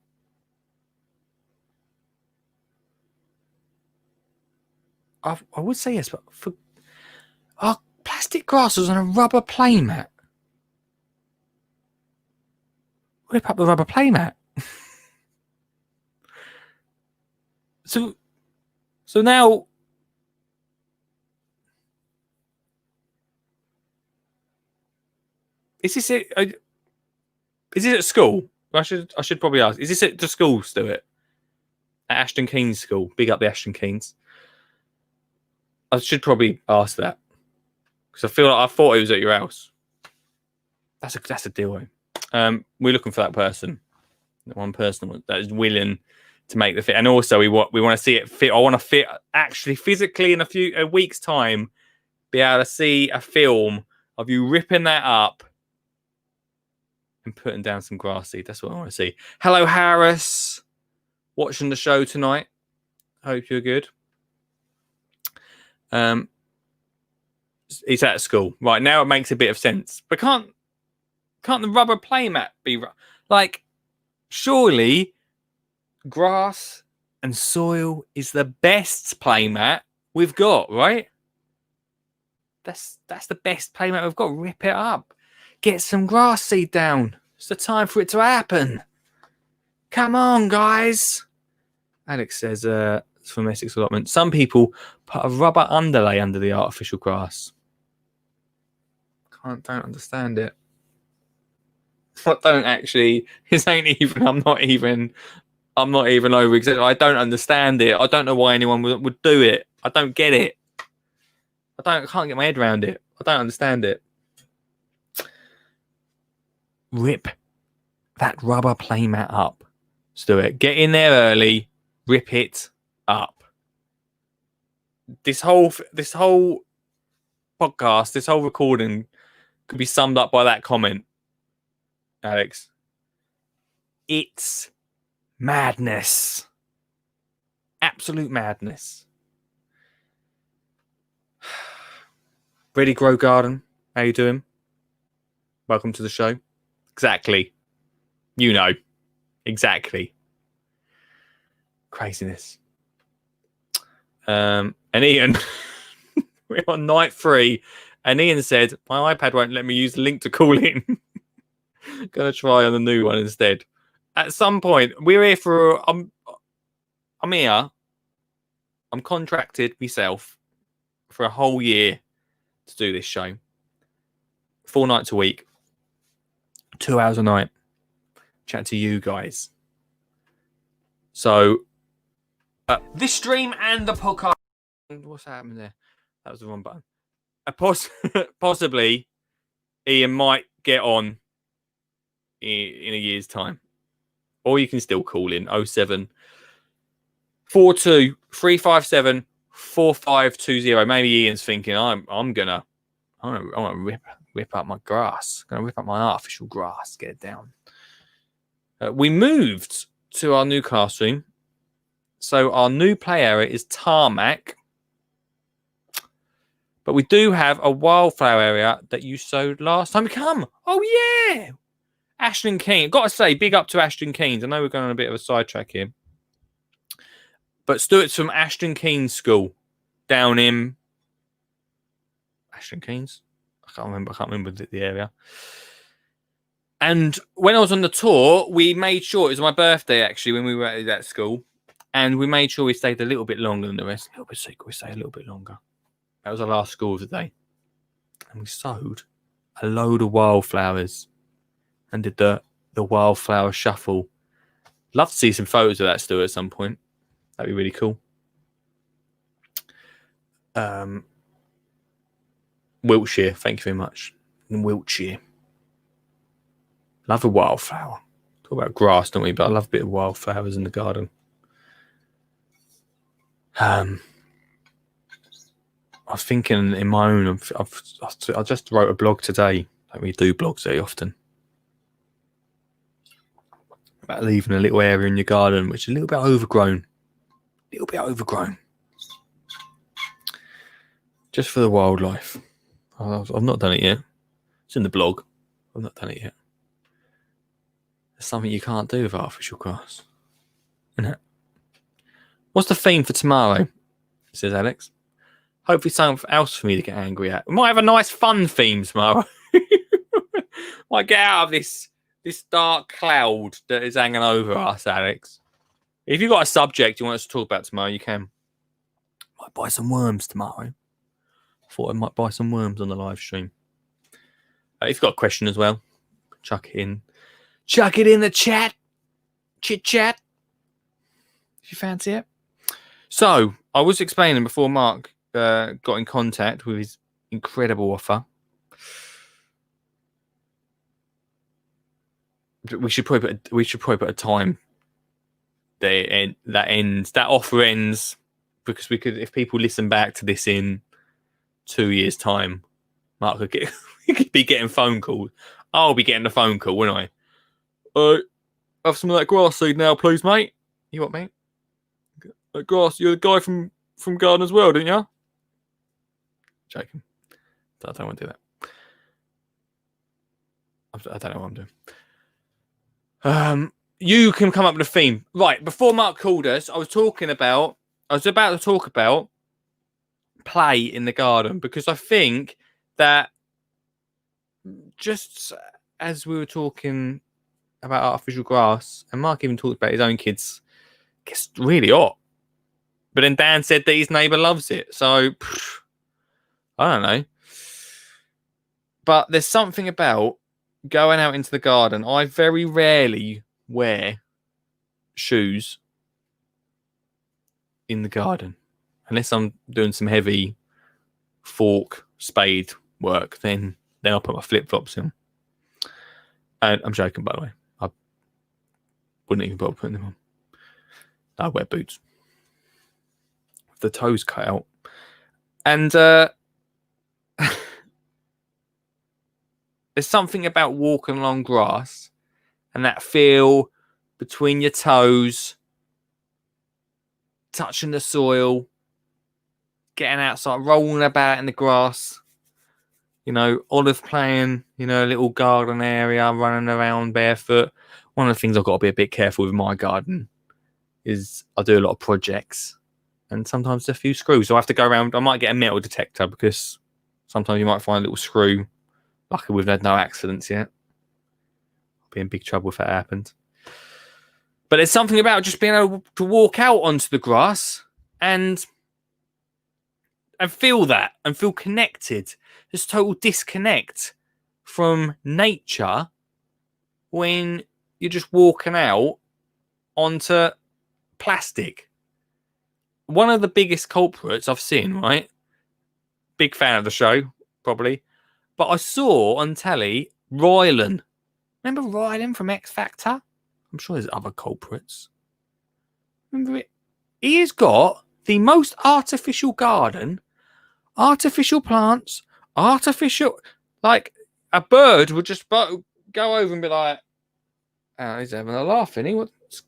I would say yes, but for plastic grass was on a rubber playmat. Rip up the rubber playmat. So now, is this it? Is it at school? I should probably ask. Is this at the school, Stuart? At Ashton Keynes School. Big up the Ashton Keynes. I should probably ask that because I feel like I thought it was at your house. That's a deal. We're looking for that person, that one person that is willing to make the fit, and also we want to see it fit. I want to fit actually physically in a week's time. Be able to see a film of you ripping that up and putting down some grass seed. That's what I want to see. Hello, Harris, watching the show tonight. Hope you're good. He's at school right now. It makes a bit of sense, but can't the rubber playmat be like? Surely, grass and soil is the best playmat we've got, right? That's the best playmat we've got. Rip it up, get some grass seed down. It's the time for it to happen. Come on, guys. Alex says, from Essex Allotment, some people put a rubber underlay under the artificial grass. Don't understand it. I don't actually. This ain't even. I'm not even over exaggerating. I don't understand it. I don't know why anyone would do it. I don't get it. I can't get my head around it. I don't understand it. Rip that rubber playmat up. Let's do it. Get in there early. Rip it up. This whole podcast, this whole recording could be summed up by that comment, Alex. It's madness. Absolute madness. Ready Grow Garden, how you doing? Welcome to the show. Exactly. You know. Exactly. Craziness. And Ian, we're on night 3, and Ian said, my iPad won't let me use the link to call in. Gonna try on the new one instead. At some point, we're here for. I'm here. I'm contracted myself for a whole year to do this show. 4 nights a week, 2 hours a night, chat to you guys. So, this stream and the podcast. What's happening there? That was the wrong button. Possibly, Ian might get on in a year's time, or you can still call in 07 42 357 4520. Maybe Ian's thinking I'm gonna rip up my grass. Gonna rip up my artificial grass. Get it down. We moved to our new classroom, so our new play area is tarmac. But we do have a wildflower area that you sowed last time we come. Oh, yeah. Ashton Keynes. Got to say, big up to Ashton Keynes. I know we're going on a bit of a sidetrack here. But Stuart's from Ashton Keynes School down in Ashton Keynes. I can't remember the area. And when I was on the tour, we made sure, it was my birthday actually when we were at that school. And we made sure we stayed a little bit longer than the rest. A little bit secret, we stayed a little bit longer. That was our last school of the day. And we sowed a load of wildflowers and did the wildflower shuffle Love to see some photos of that still at some point. That'd be really cool. Wiltshire, thank you very much. In Wiltshire. Love a wildflower. Talk about grass, don't we? But I love a bit of wildflowers in the garden. I was thinking in my own. I just wrote a blog today. I don't really do blogs very often. About leaving a little area in your garden which is a little bit overgrown. Just for the wildlife. I've not done it yet. It's in the blog. I've not done it yet. There's something you can't do with artificial grass. Isn't it? What's the theme for tomorrow? Says Alex. Hopefully something else for me to get angry at. We might have a nice fun theme tomorrow. Might get out of this dark cloud that is hanging over us, Alex. If you've got a subject you want us to talk about tomorrow, you can. Might buy some worms tomorrow. Thought I might buy some worms on the live stream. If you've got a question as well, chuck it in. Chuck it in the chat. Chit chat. If you fancy it. So, I was explaining before Mark got in contact with his incredible offer. We should probably put a time that offer ends, because we could, if people listen back to this in 2 years' time, Mark could be getting phone calls. I'll be getting a phone call, wouldn't I? Have some of that grass seed now, please, mate. You what, mate? That grass. You're the guy from Gardener's World, didn't you? Joking. I don't want to do that. I don't know what I'm doing. You can come up with a theme. Right, before Mark called us, I was about to talk about play in the garden, because I think that, just as we were talking about artificial grass, and Mark even talked about his own kids, it gets really hot. But then Dan said that his neighbour loves it. So, I don't know. But there's something about going out into the garden. I very rarely wear shoes in the garden. Unless I'm doing some heavy fork, spade work, then I'll put my flip-flops in. And I'm joking, by the way. I wouldn't even bother putting them on. I wear boots. With the toes cut out. And there's something about walking along grass and that feel between your toes, touching the soil, getting outside, rolling about in the grass. You know, Olive playing, a little garden area, running around barefoot. One of the things I've got to be a bit careful with my garden is I do a lot of projects, and sometimes there's a few screws. So I have to go around. I might get a metal detector, because sometimes you might find a little screw. Luckily, we've had no accidents yet. I'll be in big trouble if that happened. But there's something about just being able to walk out onto the grass and feel that, and feel connected. This total disconnect from nature when you're just walking out onto plastic. One of the biggest culprits I've seen, right? Big fan of the show, probably. But I saw on telly Rylan. Remember Rylan from X Factor? I'm sure there's other culprits. Remember it? He has got the most artificial garden, artificial plants, artificial. Like, a bird would just go over and be like, "Oh, he's having a laugh, isn't he? What's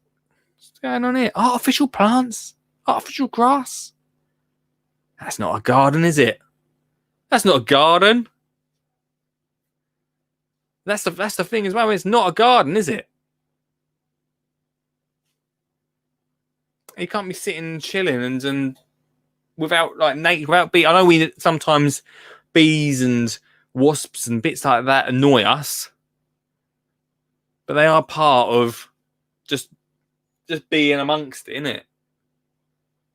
going on here? Artificial plants, artificial grass. That's not a garden, is it? That's not a garden. That's the thing as well. It's not a garden, is it? You can't be sitting chilling and without like nature, without bee. I know we sometimes bees and wasps and bits like that annoy us, but they are part of just being amongst it, innit?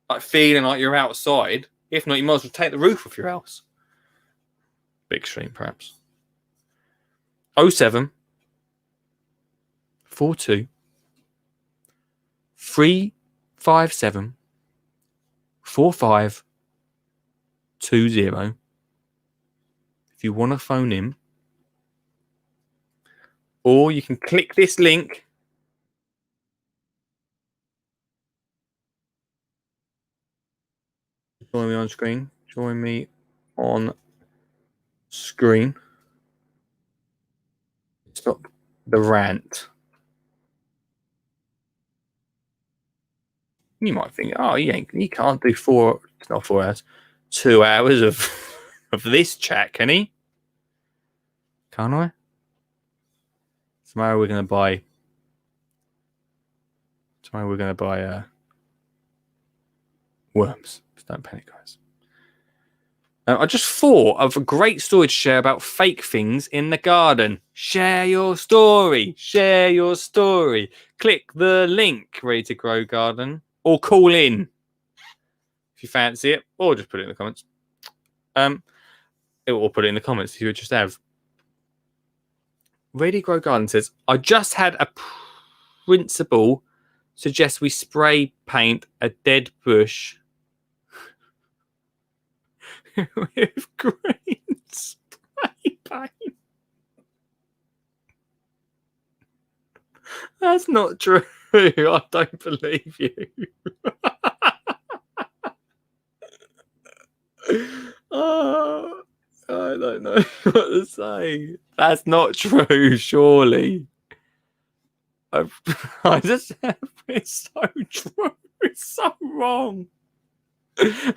Like feeling like you're outside. If not, you might as well take the roof off your house. Bit extreme, perhaps. 07 42 357 4520. If you want to phone him, or you can click this link. Join me on screen. Join me on screen. Stop the rant. You might think, oh, he can't do 4 hours, 2 hours of this chat, can he? Can't I? Tomorrow we're going to buy worms. Just don't panic, guys. I just thought of a great story to share about fake things in the garden. Share your story. Share your story. Click the link, Ready to Grow Garden, or call in if you fancy it, or just put it in the comments. Or put it in the comments if you just have. Ready to Grow Garden says, I just had a principal suggest we spray paint a dead bush with green spray paint. That's not true. I don't believe you. Oh, I don't know what to say. That's not true, surely. I just it's so true. It's so wrong.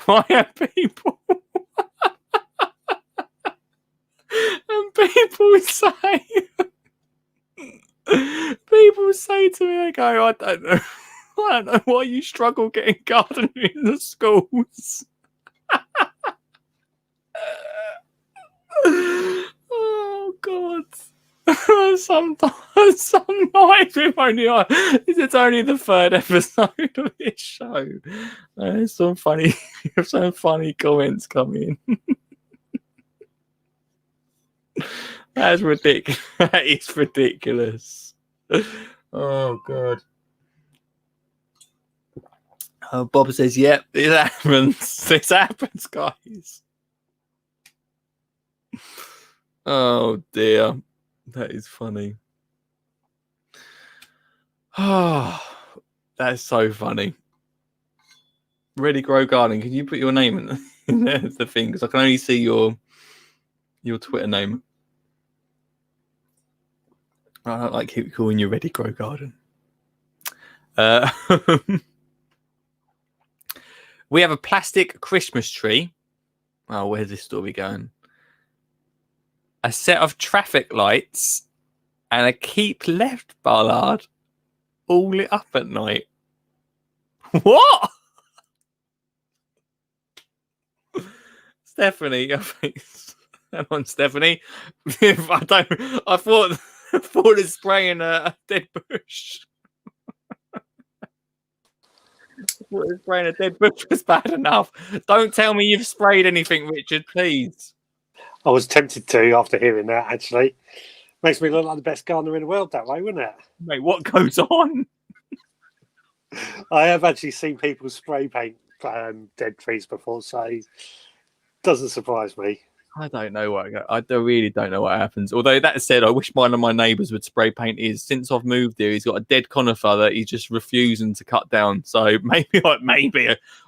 Why are people and people say to me, they go, I don't know why you struggle getting gardening in the schools. Oh God. Some nights we've only it's only the 3rd episode of this show. There's some funny comments coming in. That's ridiculous. That is ridiculous. Oh God. Bob says, yep, it happens. This happens, guys. Oh dear. That is funny. Oh, that's so funny. Ready Grow Garden, can you put your name in the thing? Because I can only see your Twitter name. I don't like keep calling you Ready Grow Garden. We have a plastic Christmas tree. Oh, where's this story going? A set of traffic lights and a keep left bollard all lit up at night. What? Stephanie, your face. Hang on, Stephanie. I thought it's spraying a dead bush. Spraying a dead bush was bad enough. Don't tell me you've sprayed anything, Richard, please. I was tempted to after hearing that, actually. Makes me look like the best gardener in the world that way, wouldn't it? Mate, what goes on? I have actually seen people spray paint dead trees before, so it doesn't surprise me. I don't know really don't know what happens. Although that said, I wish one of my neighbours would spray paint his. Since I've moved here, he's got a dead conifer that he's just refusing to cut down. So maybe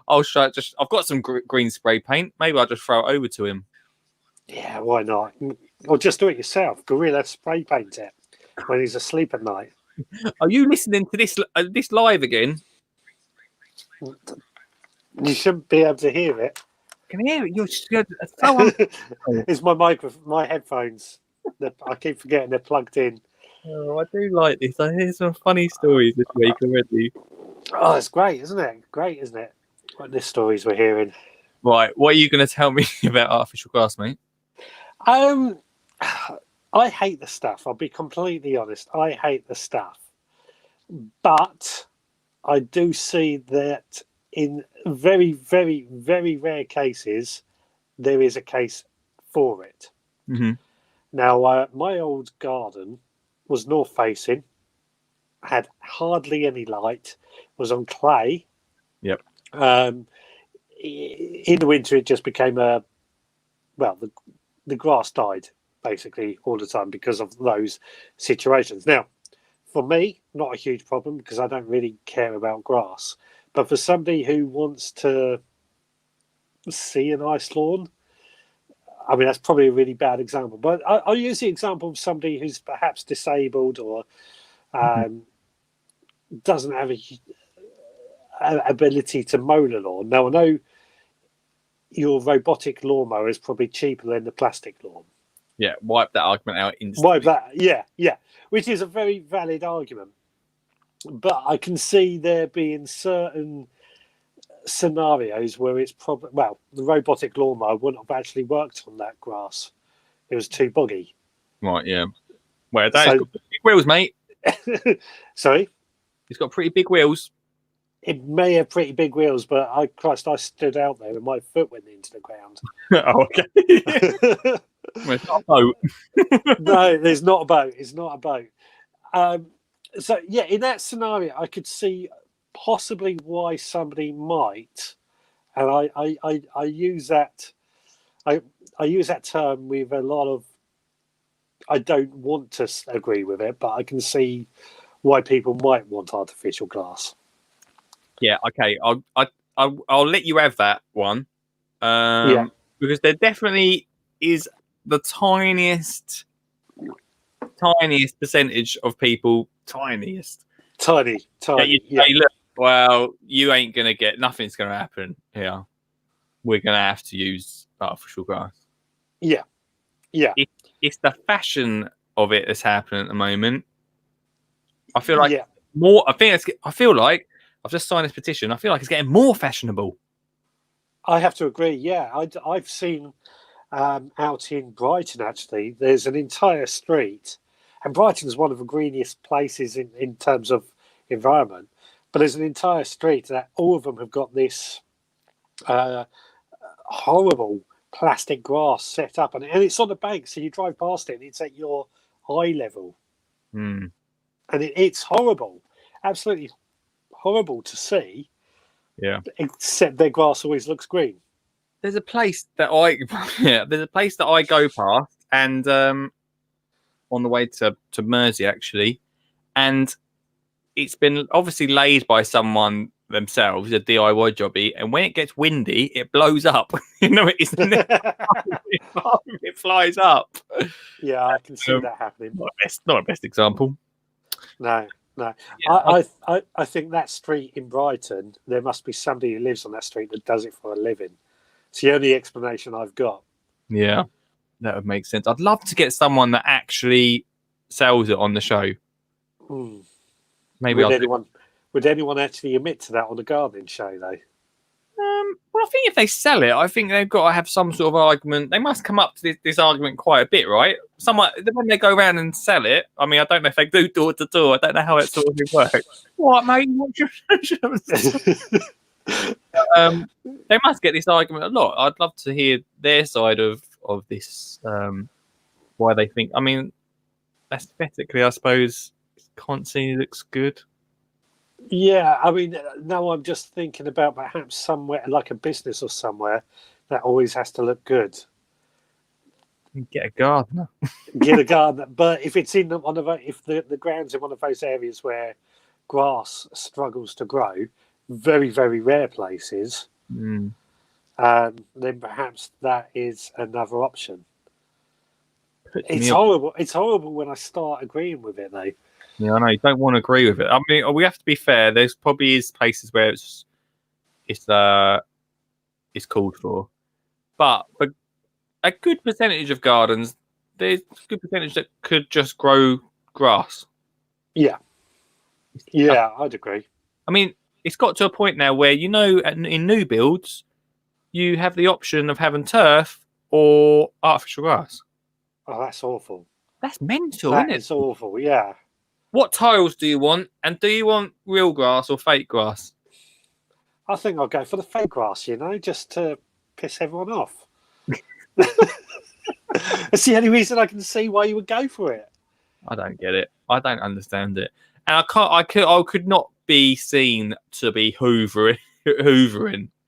I'll try. I've got some green spray paint. Maybe I'll just throw it over to him. Yeah, why not? Or just do it yourself. Gorilla spray paint it when he's asleep at night. Are you listening to this live again? You shouldn't be able to hear it. I can hear it. You're so It's my microphone, my headphones. I keep forgetting they're plugged in. Oh, I do like this. I hear some funny stories this week already. Oh, it's great, isn't it? Great, isn't it? What the stories we're hearing. Right, what are you going to tell me about artificial grass, mate? I hate the stuff. I'll be completely honest. I hate the stuff. But I do see that in very, very, very rare cases, there is a case for it. Mm-hmm. Now, my old garden was north facing, had hardly any light, was on clay. Yep. In the winter, it just became the grass died basically all the time because of those situations. Now, for me, not a huge problem because I don't really care about grass. But for somebody who wants to see a nice lawn, I mean, that's probably a really bad example. But I'll use the example of somebody who's perhaps disabled or doesn't have an ability to mow the lawn. Now, I know your robotic lawnmower is probably cheaper than the plastic lawn. Yeah, wipe that argument out instantly. Wipe that, yeah, which is a very valid argument. But I can see there being certain scenarios where it's probably, the robotic lawnmower wouldn't have actually worked on that grass. It was too boggy. Right, yeah. Well, that's got big wheels, mate. Sorry? It's got pretty big wheels. It may have pretty big wheels, but I stood out there and my foot went into the ground. Oh, okay. Well, it's not a boat. No, there's not a boat. It's not a boat. So, yeah, in that scenario, I could see possibly why somebody might, and I use that I use that term with a lot of. I don't want to agree with it, but I can see why people might want artificial grass. Yeah, okay. I'll let you have that one. Because there definitely is the tiniest percentage of people. Tiny. Say, look, well, you ain't gonna get. Nothing's gonna happen here. We're gonna have to use artificial grass. Yeah. It's the fashion of it that's happening at the moment. I feel like more. I feel like I've just signed this petition. I feel like it's getting more fashionable. I have to agree. Yeah, I've seen out in Brighton, actually, there's an entire street, and Brighton's one of the greenest places in terms of environment, but there's an entire street that all of them have got this horrible plastic grass set up, and it's on the bank, so you drive past it and it's at your eye level. And it's horrible, absolutely horrible to see. Yeah. Except their grass always looks green. There's a place that I go past, and on the way to Mersey actually, and it's been obviously laid by someone themselves, a DIY jobby, and when it gets windy, it blows up. It flies up. Yeah, I can see that happening. Not a best example. No. Yeah, I think that street in Brighton, there must be somebody who lives on that street that does it for a living. It's the only explanation I've got. Yeah, that would make sense. I'd love to get someone that actually sells it on the show. Maybe would anyone actually admit to that on the gardening show, though? Well, I think if they sell it, I think they've got to have some sort of argument. They must come up to this argument quite a bit, right? When they go around and sell it, I mean, I don't know if they do door to door. I don't know how it sort of works. What, mate? They must get this argument a lot. I'd love to hear their side of this, why they think. I mean, aesthetically, I suppose, constantly looks good. Yeah, I mean, now I'm just thinking about perhaps somewhere like a business or somewhere that always has to look good. Get a gardener. Get a gardener, but if it's in if the ground's in one of those areas where grass struggles to grow, very, very rare places, then perhaps that is another option. It's horrible. It's horrible when I start agreeing with it, though. Yeah, I know you don't want to agree with it. I mean, we have to be fair. There's probably is places where it's called for, but a good percentage of gardens, there's a good percentage that could just grow grass. Yeah, I'd agree. I mean, it's got to a point now where in new builds, you have the option of having turf or artificial grass. Oh, that's awful. That's mental, isn't it? It's awful. Yeah. What tiles do you want? And do you want real grass or fake grass? I think I'll go for the fake grass, just to piss everyone off. That's the only reason I can see why you would go for it. I don't get it. I don't understand it. and I could not be seen to be hoovering.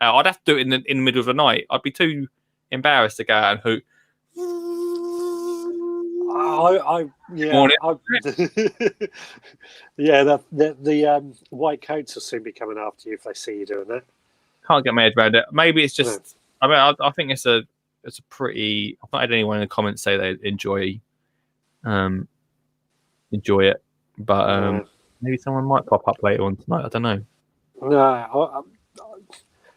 I'd have to do it in the middle of the night. I'd be too embarrassed to go out and hoot. The white coats will soon be coming after you if they see you doing that. Can't get my head around it. Maybe it's just. No. I mean, I think it's a pretty. I've not had anyone in the comments say they enjoy it, but maybe someone might pop up later on tonight. I don't know. No,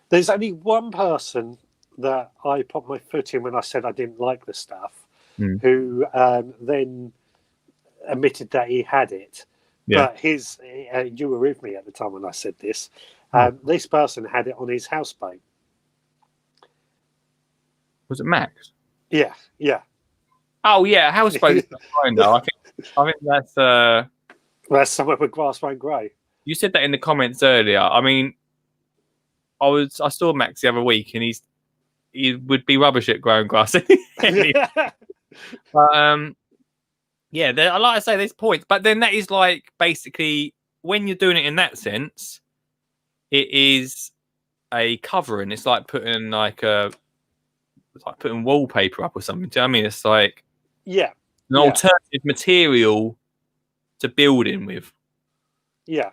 there's only one person that I popped my foot in when I said I didn't like the stuff, who then admitted that he had it. Yeah. But you were with me at the time when I said this. This person had it on his houseboat. Was it Max? Yeah. Oh yeah, houseboat is fine though. I think that's somewhere where grass won't grow. You said that in the comments earlier. I mean, I saw Max the other week, and he would be rubbish at growing grass. But yeah, like I say, there's points, but then that is like basically when you're doing it in that sense, it is a covering. It's like putting putting wallpaper up or something. Do you know what I mean? It's like an alternative material to build in with. Yeah.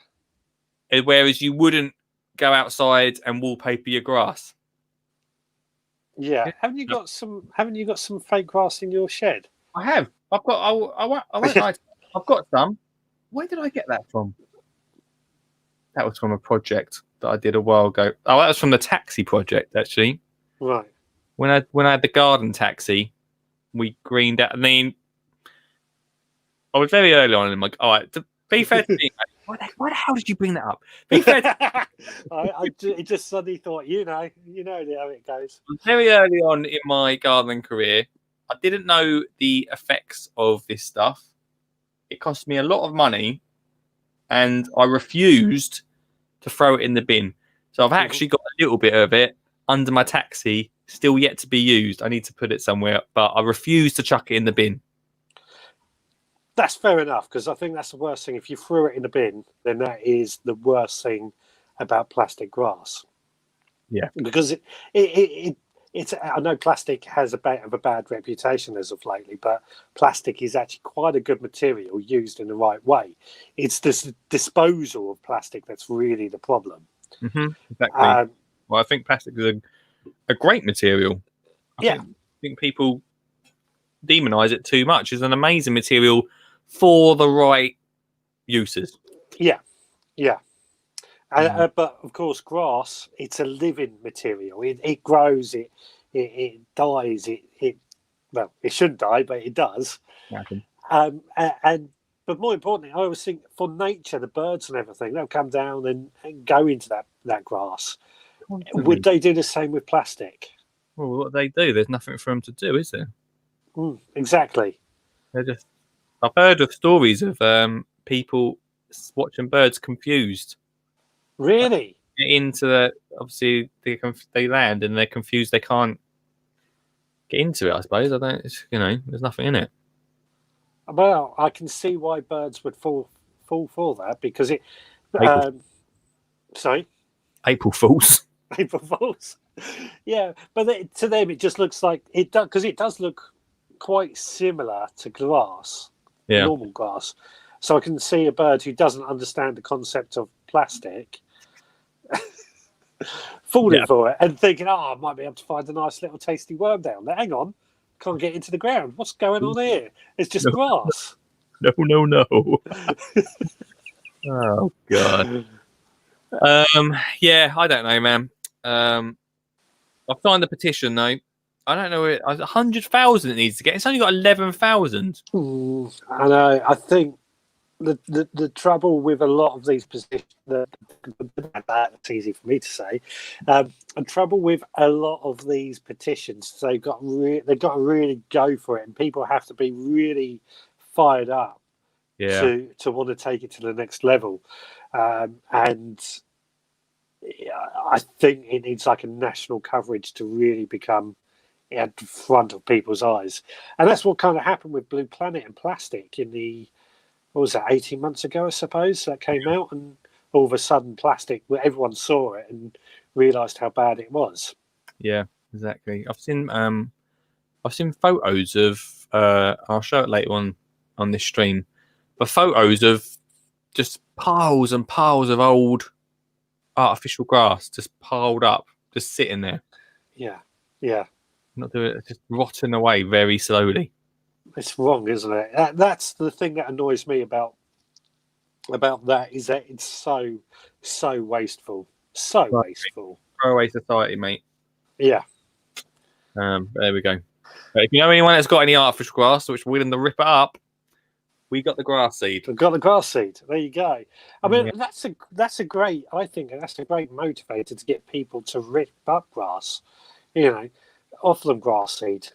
Whereas you wouldn't go outside and wallpaper your grass. Yeah. Haven't you got some fake grass in your shed? I have. I've got. I won't lie. I've got some. Where did I get that from? That was from a project that I did a while ago. Oh, that was from the taxi project, actually. Right. When I had the garden taxi, we greened out. I mean, I was very early on in my. All right, to be fair to me, why the hell did you bring that up? Be fair. I just suddenly thought, you know how it goes. Very early on in my gardening career, I didn't know the effects of this stuff. It cost me a lot of money, and I refused to throw it in the bin. So I've actually got a little bit of it under my taxi, still yet to be used. I need to put it somewhere, but I refuse to chuck it in the bin. That's fair enough, because I think that's the worst thing. If you threw it in the bin, then that is the worst thing about plastic grass. Yeah, because it's. I know plastic has a bit of a bad reputation as of lately, but plastic is actually quite a good material used in the right way. It's this disposal of plastic that's really the problem. Mm-hmm, exactly. Well, I think plastic is a great material. I think people demonize it too much. It's an amazing material for the right uses. Yeah. But of course, grass, it's a living material. It grows, it dies, well, it shouldn't die, but it does. But more importantly, I always think for nature, the birds and everything, they'll come down and go into that grass. Would they do the same with plastic? Well, what they do, there's nothing for them to do, is there? Exactly. I've heard of stories of people watching birds confused. Really? Into obviously they land and they're confused. They can't get into it. I suppose there's nothing in it. Well, I can see why birds would fall for that, because it. Sorry. April Fools. April Fools. Yeah, but to them it just looks like it does, because it does look quite similar to grass, normal grass. So I can see a bird who doesn't understand the concept of plastic falling for it and thinking, I might be able to find a nice little tasty worm down there. Hang on, can't get into the ground. What's going on here? It's just grass. No. Oh God. Yeah, I don't know, man. I've signed the petition though. I don't know. 100,000 it needs to get. It's only got 11,000. I know. I think the trouble with a lot of these positions, that's easy for me to say. The trouble with a lot of these petitions, they've got to really go for it, and people have to be really fired up to want to take it to the next level. And I think it needs like a national coverage to really become at the front of people's eyes, and that's what kind of happened with Blue Planet and plastic in the what was that, 18 months ago, I suppose, that came out, and all of a sudden plastic, everyone saw it and realised how bad it was. Yeah, exactly. I've seen photos of I'll show it later on this stream, but photos of just piles and piles of old artificial grass just piled up, just sitting there. Yeah. Not doing it, just rotting away very slowly. It's wrong, isn't it? That's the thing that annoys me about that, is that it's so wasteful. So wasteful. Throwaway society, mate. Yeah. There we go. But if you know anyone that's got any artificial grass which willing to rip it up, we got the grass seed. We've got the grass seed. There you go. I mean, Yeah. that's a great motivator to get people to rip up grass. You know, offer them grass seed.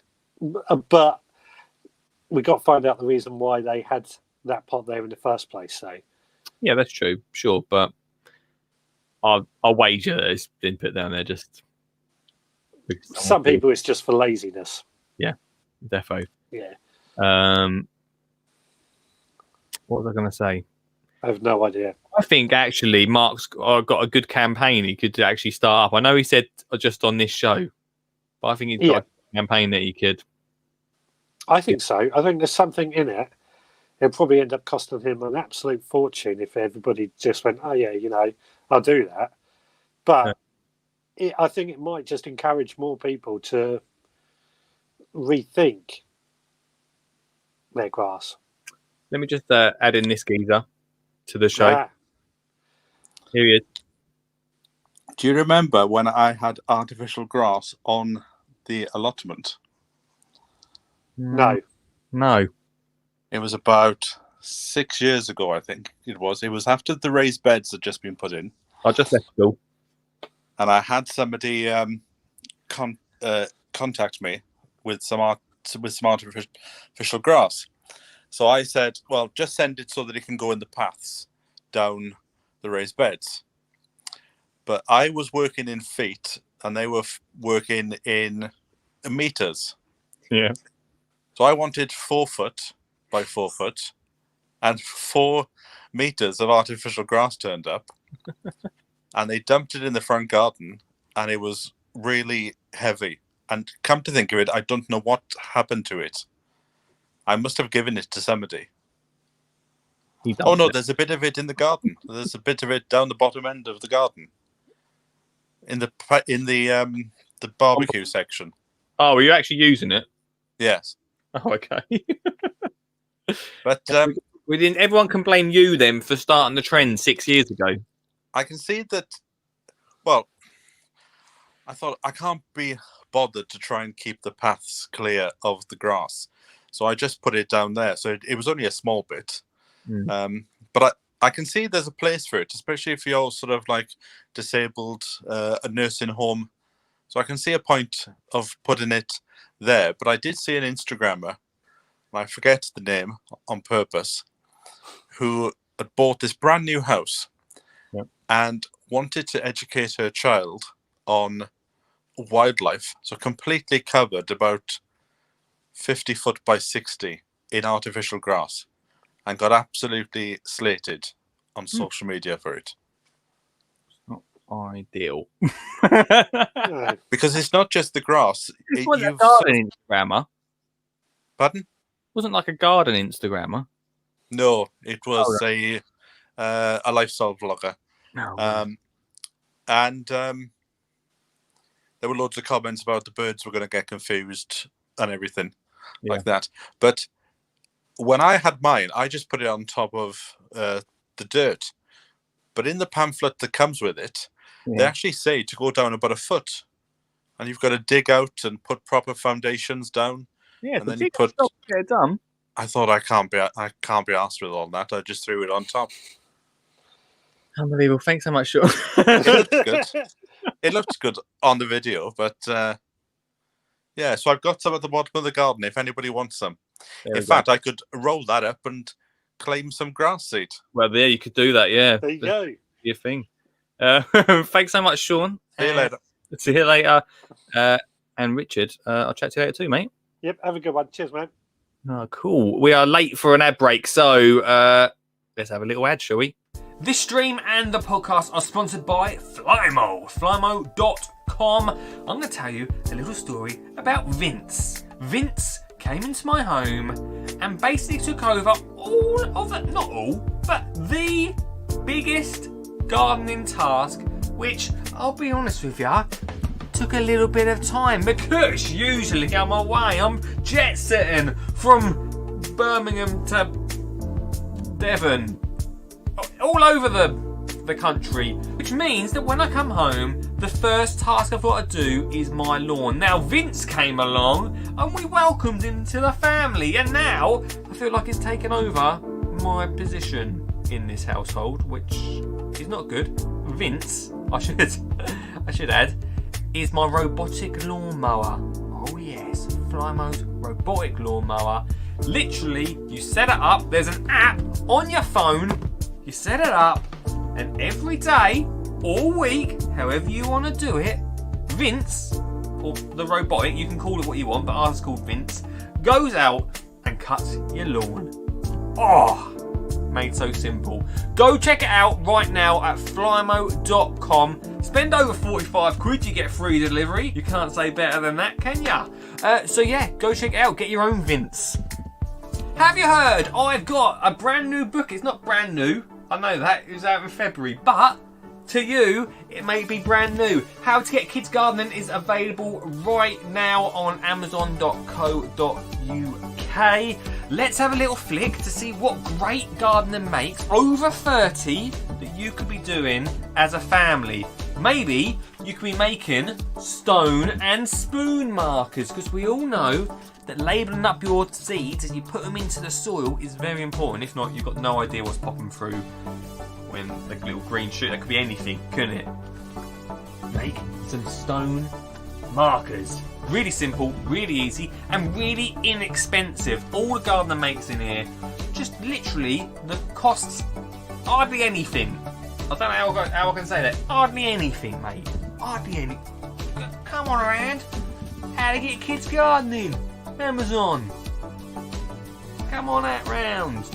But we got to find out the reason why they had that pot there in the first place. So Yeah, that's true. Sure, but I'll wager that it's been put down there just because some people, it's just for laziness. defo. Yeah. What was I going to say? I have no idea. I think actually Mark's got a good campaign he could actually start up. I know he said just on this show, but I think he's got a campaign that he could. I think so. I think there's something in it. It'll probably end up costing him an absolute fortune if everybody just went, oh, yeah, you know, I'll do that. But I think it might just encourage more people to rethink their grass. Let me just add in this geezer to the show. Ah, Here he is. Do you remember when I had artificial grass on the allotment? no. No. It was about 6 years ago, I think it was. It was after the raised beds had just been put in. I just left school. And I had somebody contact me with some artificial grass. So I said, well, just send it so that it can go in the paths down the raised beds. But I was working in feet and they were working in meters. Yeah. So I wanted 4 foot by 4 foot and 4 meters of artificial grass turned up. And they dumped it in the front garden and it was really heavy. And come to think of it, I don't know what happened to it. I must have given it to somebody. Oh no, there's a bit of it in the garden. There's a bit of it down the bottom end of the garden, in the barbecue section. Oh, were you actually using it? Yes. Oh, okay. But we didn't. Everyone can blame you then for starting the trend 6 years ago. I can see that. Well, I thought I can't be bothered to try and keep the paths clear of the grass, so I just put it down there. So it was only a small bit. But I can see there's a place for it, especially if you're sort of like disabled, a nursing home. So I can see a point of putting it there. But I did see an Instagrammer, I forget the name on purpose, who had bought this brand new house and wanted to educate her child on wildlife. So completely covered about 50 foot by 60 in artificial grass. And got absolutely slated on social media for it. Not ideal. Because it's not just the grass. It wasn't a garden Instagrammer. Pardon? Wasn't like a garden Instagrammer. No, it was a lifestyle vlogger. And there were loads of comments about the birds were going to get confused and everything like that. But when I had mine, I just put it on top of the dirt. But in the pamphlet that comes with it, they actually say to go down about a foot. And you've got to dig out and put proper foundations down. Yeah, and then you put. Get it done. I thought I can't be asked with all that. I just threw it on top. Unbelievable. Thanks so much, Sean. Good. It looks good on the video, but yeah. So I've got some at the bottom of the garden. If anybody wants some, in fact, I could roll that up and claim some grass seed. Well, yeah, you could do that. Yeah, There you go. Your thing. Thanks so much, Sean. See you later. See you later. And Richard, I'll chat to you later too, mate. Yep, have a good one. Cheers, man. Oh, cool. We are late for an ad break, so let's have a little ad, shall we? This stream and the podcast are sponsored by Flymo. Flymo.com. I'm going to tell you a little story about Vince. Vince came into my home and basically took over all of it, not all, but the biggest gardening task, which, I'll be honest with you, took a little bit of time because usually I'm away. I'm jet setting from Birmingham to Devon, all over the country, which means that when I come home, the first task I've got to do is my lawn. Now, Vince came along and we welcomed him to the family, and now I feel like he's taken over my position in this household, which is not good. Vince, I should add, is my robotic lawnmower. Oh yes, Flymo's robotic lawnmower. Literally, you set it up, there's an app on your phone, you set it up, and every day, all week, however you want to do it, Vince, or the robotic, you can call it what you want, but ours is called Vince, goes out and cuts your lawn. Oh, made so simple. Go check it out right now at flymo.com. Spend over 45 quid, you get free delivery. You can't say better than that, can ya? So yeah, go check it out, get your own Vince. Have you heard? I've got a brand new book. It's not brand new, I know that, it was out in February, but to you, it may be brand new. How to Get Kids Gardening is available right now on amazon.co.uk. Let's have a little flick to see what great gardening makes over 30 that you could be doing as a family. Maybe you could be making stone and spoon markers, because we all know that labelling up your seeds as you put them into the soil is very important. If not, you've got no idea what's popping through when the little green shoot. That could be anything, couldn't it? Make some stone markers. Really simple, really easy, and really inexpensive. All the gardener makes in here, just literally the costs hardly anything. I don't know how I can say that. Hardly anything, mate. Hardly anything. Come on around. How to Get Kids Gardening. Amazon. Come on out round.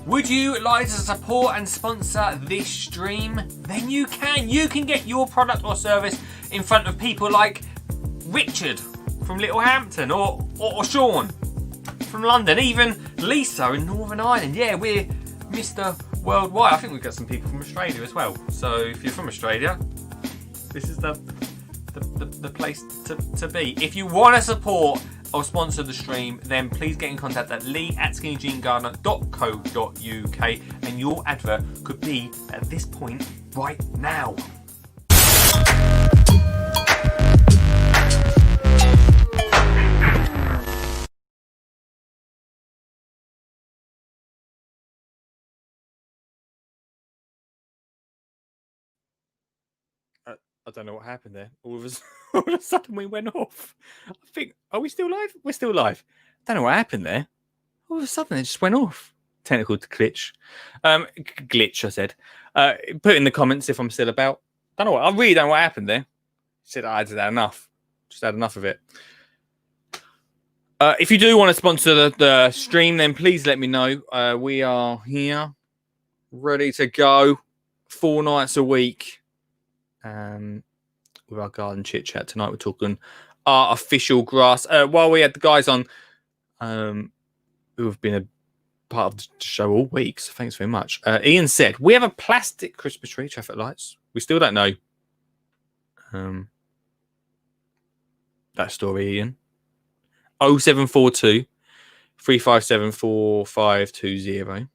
Would you like to support and sponsor this stream? Then you can. You can get your product or service in front of people like Richard from Littlehampton, or Sean from London, even Lisa in Northern Ireland. Yeah, we're Mr. Worldwide. I think we've got some people from Australia as well. So if you're from Australia, this is the place to be. If you want to support or sponsor the stream, then please get in contact at lee@skinnyjeangardener.co.uk, and your advert could be at this point right now. I don't know what happened there. All of a sudden we went off. I think, are we still live? We're still live. I don't know what happened there. All of a sudden it just went off. Technical glitch. Glitch, I said. Put in the comments if I'm still about. Don't know what. I really don't know what happened there. Said I had enough. Just had enough of it. If you do want to sponsor the stream, then please let me know. We are here, ready to go, 4 nights a week. With our garden chit chat tonight, we're talking artificial grass. While we had the guys on who have been a part of the show all week, so thanks very much. Ian said we have a plastic Christmas tree, traffic lights. We still don't know that story, Ian. 0742 357 4520.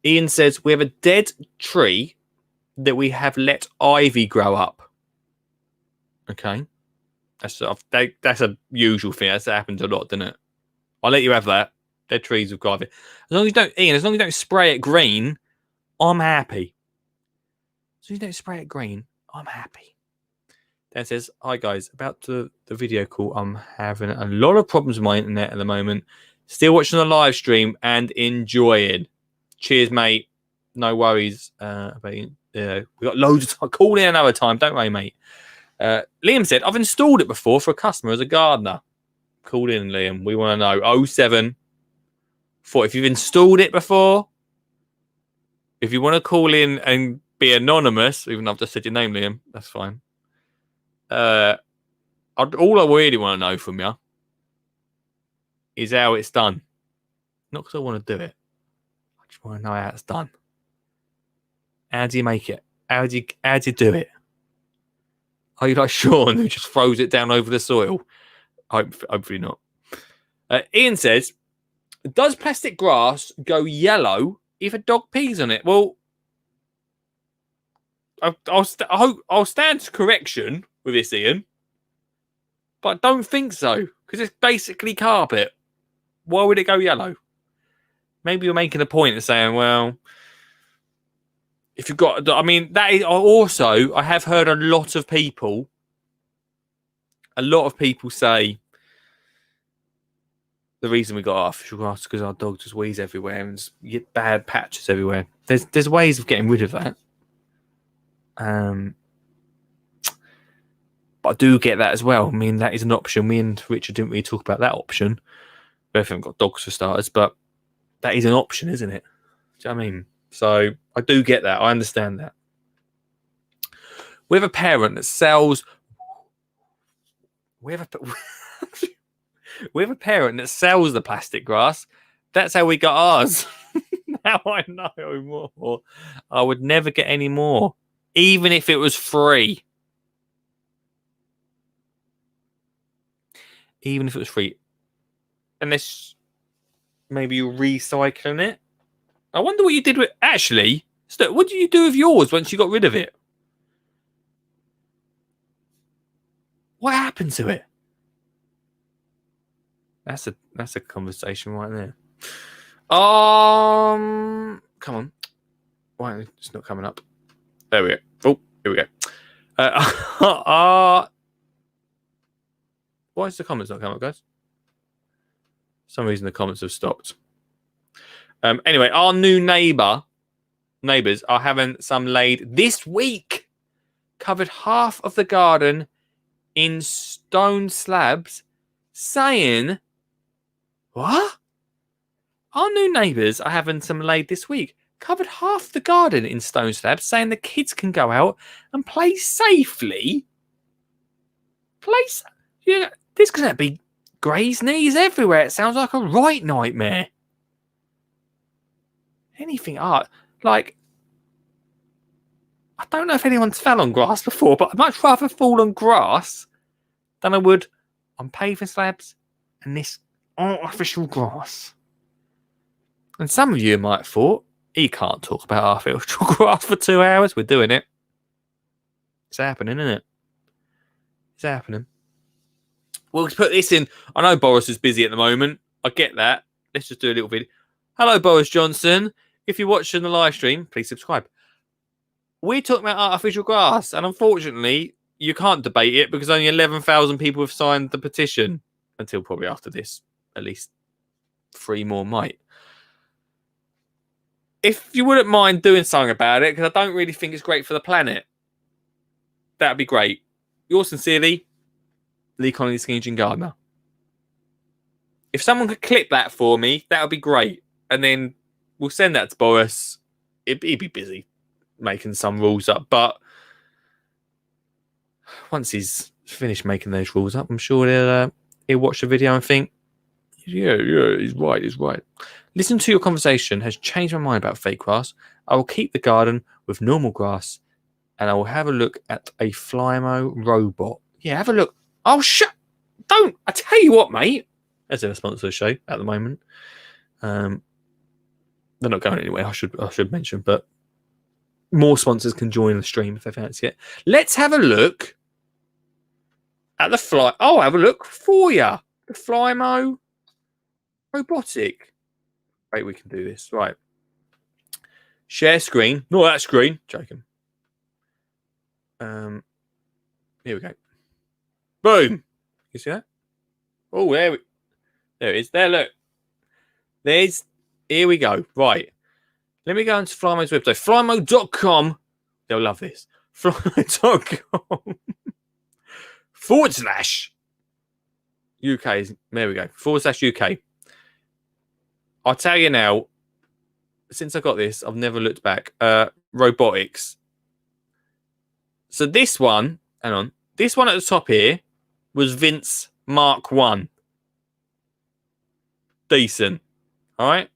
Ian says we have a dead tree that we have let ivy grow up. Okay, that's a usual thing. That happens a lot, doesn't it? I'll let you have that. Dead trees with ivy. As long as you don't, Ian. As long as you don't spray it green, I'm happy. So you don't spray it green, I'm happy. Dan says, "Hi guys, about the video call. I'm having a lot of problems with my internet at the moment. Still watching the live stream and enjoying. Cheers, mate. No worries about you. We got loads of time. Call in another time. Don't worry, mate." Liam said, "I've installed it before for a customer as a gardener. Call in, Liam. We want to know. 07 4. If you've installed it before, if you want to call in and be anonymous, even though I've just said your name, Liam, that's fine. All I really want to know from you is how it's done. Not because I want to do it. I just want to know how it's done. How do you make it? How do you do it? Are you like Sean who just throws it down over the soil? Hopefully not. Ian says, does plastic grass go yellow if a dog pees on it? Well, I'll stand to correction with this, Ian, but I don't think so because it's basically carpet. Why would it go yellow? Maybe you're making a point of saying, well, if you've got, I mean, that is also, I have heard a lot of people say the reason we got artificial grass is because our dog just wheeze everywhere and you get bad patches everywhere. There's ways of getting rid of that. But I do get that as well. I mean, that is an option. Me and Richard didn't really talk about that option. We both haven't got dogs for starters, but that is an option, isn't it? Do you know what I mean? So I do get that. I understand that. We have a parent that sells. We have a parent that sells the plastic grass. That's how we got ours. Now I know more. I would never get any more, even if it was free. Even if it was free. Unless maybe you're recycling it. I wonder what you did with... Actually, what did you do with yours once you got rid of it? What happened to it? That's a conversation right there. Come on. Why it's not coming up? There we go. Oh, here we go. Why is the comments not coming up, guys? For some reason the comments have stopped. Anyway, our new neighbours are having some laid this week. Covered half of the garden in stone slabs, saying, what? Our new neighbours are having some laid this week. Covered half the garden in stone slabs, saying the kids can go out and play safely. Yeah, this going to be Grey's knees everywhere. It sounds like a right nightmare. Anything art like I don't know if anyone's fell on grass before, but I'd much rather fall on grass than I would on paving slabs and this artificial grass. And some of you might have thought, he can't talk about artificial grass for 2 hours. We're doing it. It's happening, isn't it? It's happening. We'll put this in. I know Boris is busy at the moment. I get that. Let's just do a little video. Hello, Boris Johnson. If you're watching the live stream, please subscribe. We're talking about artificial grass, and unfortunately, you can't debate it because only 11,000 people have signed the petition until probably after this. At least 3 more might. If you wouldn't mind doing something about it, because I don't really think it's great for the planet, that'd be great. Yours sincerely, Lee Connolly Skingy Gardner. If someone could clip that for me, that would be great. And then we'll send that to Boris. He'd be busy making some rules up. But once he's finished making those rules up, I'm sure he'll watch the video and think, yeah, he's right. Listen to your conversation has changed my mind about fake grass. I will keep the garden with normal grass and I will have a look at a Flymo robot. Yeah, have a look. Oh, don't. I tell you what, mate. As a sponsor of the show at the moment. They're not going anywhere, I should mention, but more sponsors can join the stream if they fancy it. Let's have a look at the I'll have a look for you. The Flymo Robotic. Wait, we can do this. Right. Share screen. Not that screen. Joking. Here we go. Boom. You see that? Oh, there it is. There, look. Here we go. Right. Let me go into Flymo's website. Flymo.com. They'll love this. Flymo.com /. UK. There we go. /UK. I'll tell you now, since I got this, I've never looked back. Robotics. So this one, hang on. This one at the top here was Vince Mark 1. Decent. All right?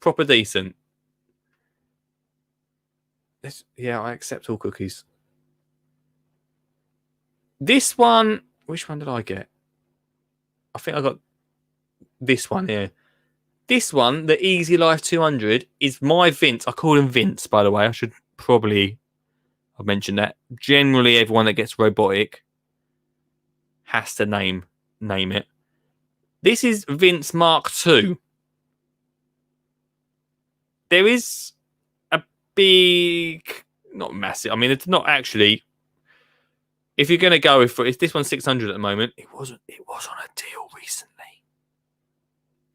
Proper decent. Yeah, I accept all cookies. This one, which one did I get? I think I got this one here. This one, the Easy Life 200, is my Vince. I call him Vince, by the way. I should probably have mentioned that. Generally, everyone that gets Robotic has to name it. This is Vince Mark 2. There is a big, not massive. I mean, it's not actually. If you're going to go with this one's 600 at the moment. It was on a deal recently.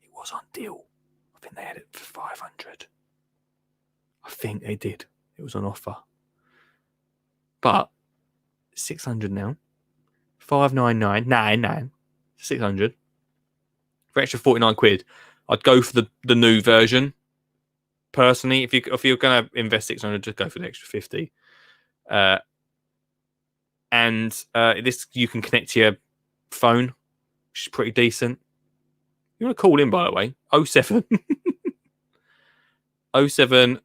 It was on deal. I think they had it for 500. I think they did. It was on offer. But 600 now. 599. 600. For extra 49 quid. I'd go for the new version. Personally, if you're going to invest 600, just go for the extra 50. And this you can connect to your phone, which is pretty decent. You want to call in, by the way, 07 07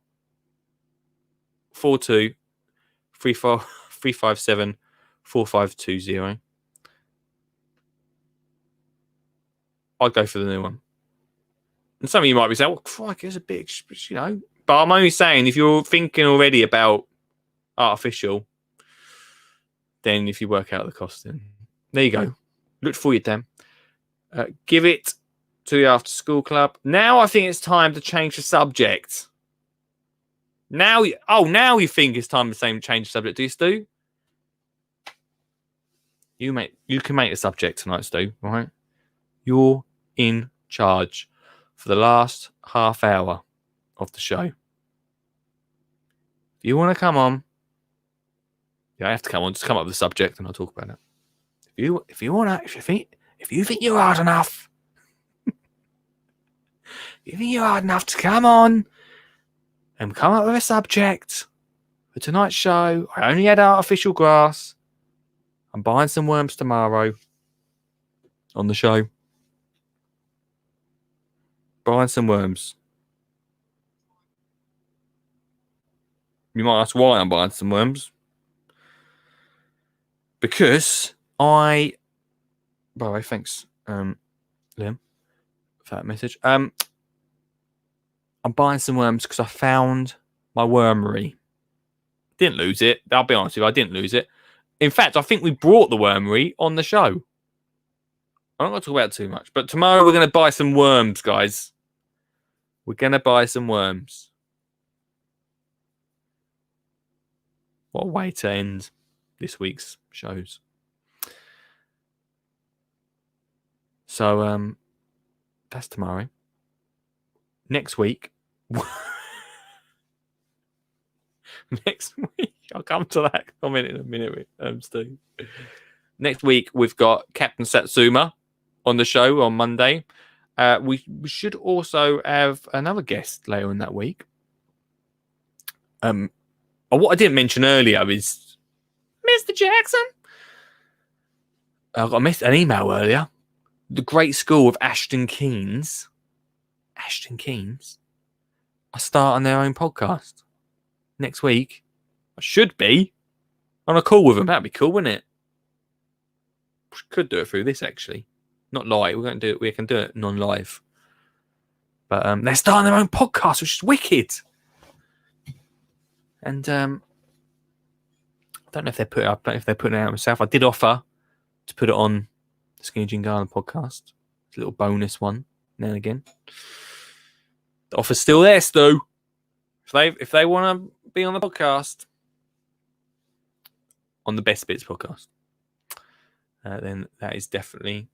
42 357 4520. I'd go for the new one. And some of you might be saying, well, crikey, it's a bit, you know. But I'm only saying, if you're thinking already about artificial, then if you work out the cost, then there you go. Look for you, Dan. Give it to the after school club. Now I think it's time to change the subject. Now you think it's time to change the subject, do you, Stu? You can make the subject tonight, Stu, all right? You're in charge for the last half hour of the show. If you want to come on, you don't have to come on. Just come up with the subject, and I'll talk about it. If you think you're hard enough, you think you're hard enough to come on and come up with a subject for tonight's show. I only had artificial grass. I'm buying some worms tomorrow on the show. Buying some worms. You might ask why I'm buying some worms. Because by the way, thanks, Liam, for that message. I'm buying some worms because I found my wormery. Didn't lose it. I'll be honest with you, I didn't lose it. In fact, I think we brought the wormery on the show. I'm not going to talk about it too much, but tomorrow we're going to buy some worms, guys. We're going to buy some worms. What a way to end this week's shows. So, that's tomorrow. Next week. Next week. I'll come to that comment in a minute, Steve. Next week, we've got Captain Satsuma on the show on Monday. We should also have another guest later in that week. What I didn't mention earlier is Mr. Jackson. I got an email earlier. The great school of Ashton Keynes are starting their own podcast. Next week, I should be on a call with them. That'd be cool, wouldn't it? We could do it through this, actually. Not live. We can do it non-live. But they're starting their own podcast, which is wicked. And I don't know if they're putting it out themselves. I did offer to put it on the Skinny Jean Garden podcast. It's a little bonus one now and again. The offer's still there, Stu. If they want to be on the podcast, on the Best Bits podcast, then that is definitely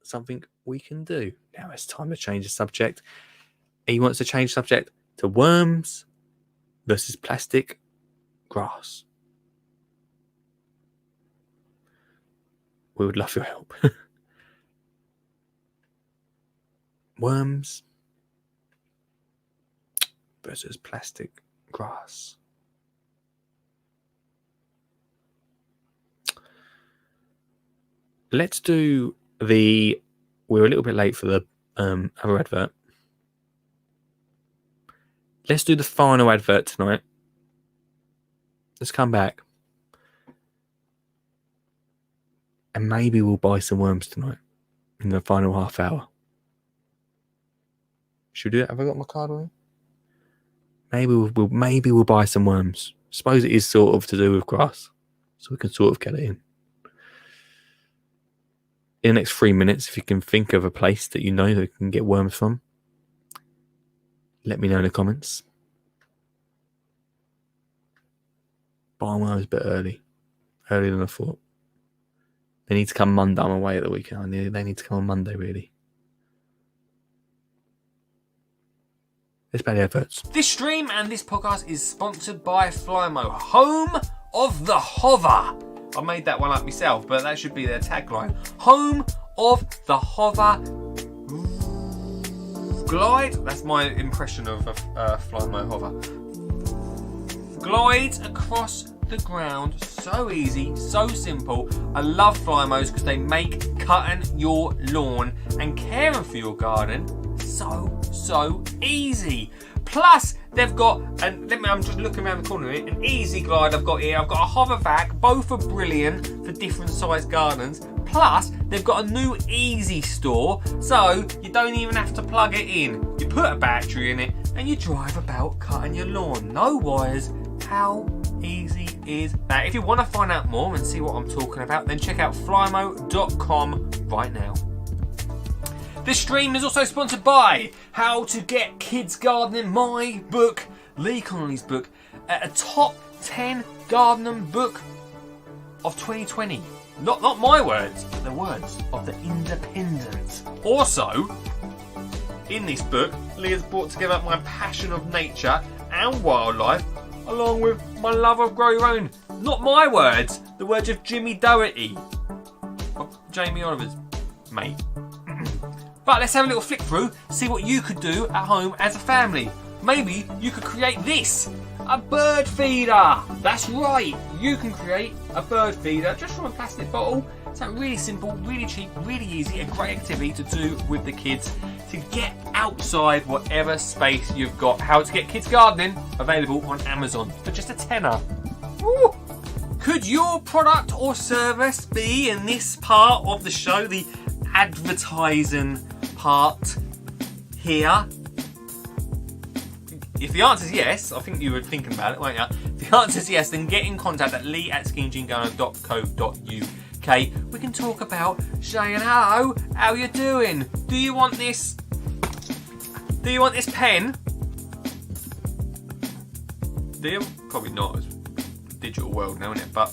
something we can do. Now it's time to change the subject. He wants to change the subject to worms versus plastic grass. We would love your help. worms versus plastic grass. Let's do the... We're a little bit late for the other advert. Let's do the final advert tonight. Let's come back. And maybe we'll buy some worms tonight in the final half hour. Should we do it? Have I got my card on? Maybe we'll buy some worms. Suppose it is sort of to do with grass, so we can sort of get it in. In the next 3 minutes, if you can think of a place that you know that you can get worms from, let me know in the comments. Buy worms a bit earlier than I thought. They need to come Monday. I'm away at the weekend. They need to come on Monday, really. Let's play the adverts. This stream and this podcast is sponsored by Flymo, home of the hover. I made that one up myself, but that should be their tagline. Home of the hover glide. That's my impression of a Flymo hover. Glides across the ground, so easy, so simple. I love Flymos because they make cutting your lawn and caring for your garden so easy. Plus, they've got, I'm just looking around the corner here, an easy glide I've got here. I've got a hover vac, both are brilliant for different sized gardens. Plus, they've got a new easy store, so you don't even have to plug it in. You put a battery in it and you drive about cutting your lawn. No wires. How easy is that? If you want to find out more and see what I'm talking about, then check out flymo.com right now. This stream is also sponsored by How to Get Kids Gardening, my book, Lee Connolly's book, a top 10 gardening book of 2020. Not my words, but the words of the Independent. Also, in this book, Lee has brought together my passion of nature and wildlife, along with my love of grow your own. Not my words, the words of Jimmy Doherty, of Jamie Oliver's mate. But let's have a little flick through, see what you could do at home as a family. Maybe you could create this, a bird feeder. That's right, you can create a bird feeder just from a plastic bottle. So really simple, really cheap, really easy, a great activity to do with the kids to get outside whatever space you've got. How to Get Kids Gardening, available on Amazon for just a tenner. Woo! Could your product or service be in this part of the show, the advertising part here? If the answer is yes, I think you were thinking about it, weren't you? If the answer is yes, then get in contact at lee@skinnyjeangardener.co.uk. We can talk about saying hello, how you doing? Do you want this? Do you want this pen? Do you? Probably not. It's a digital world now, isn't it? But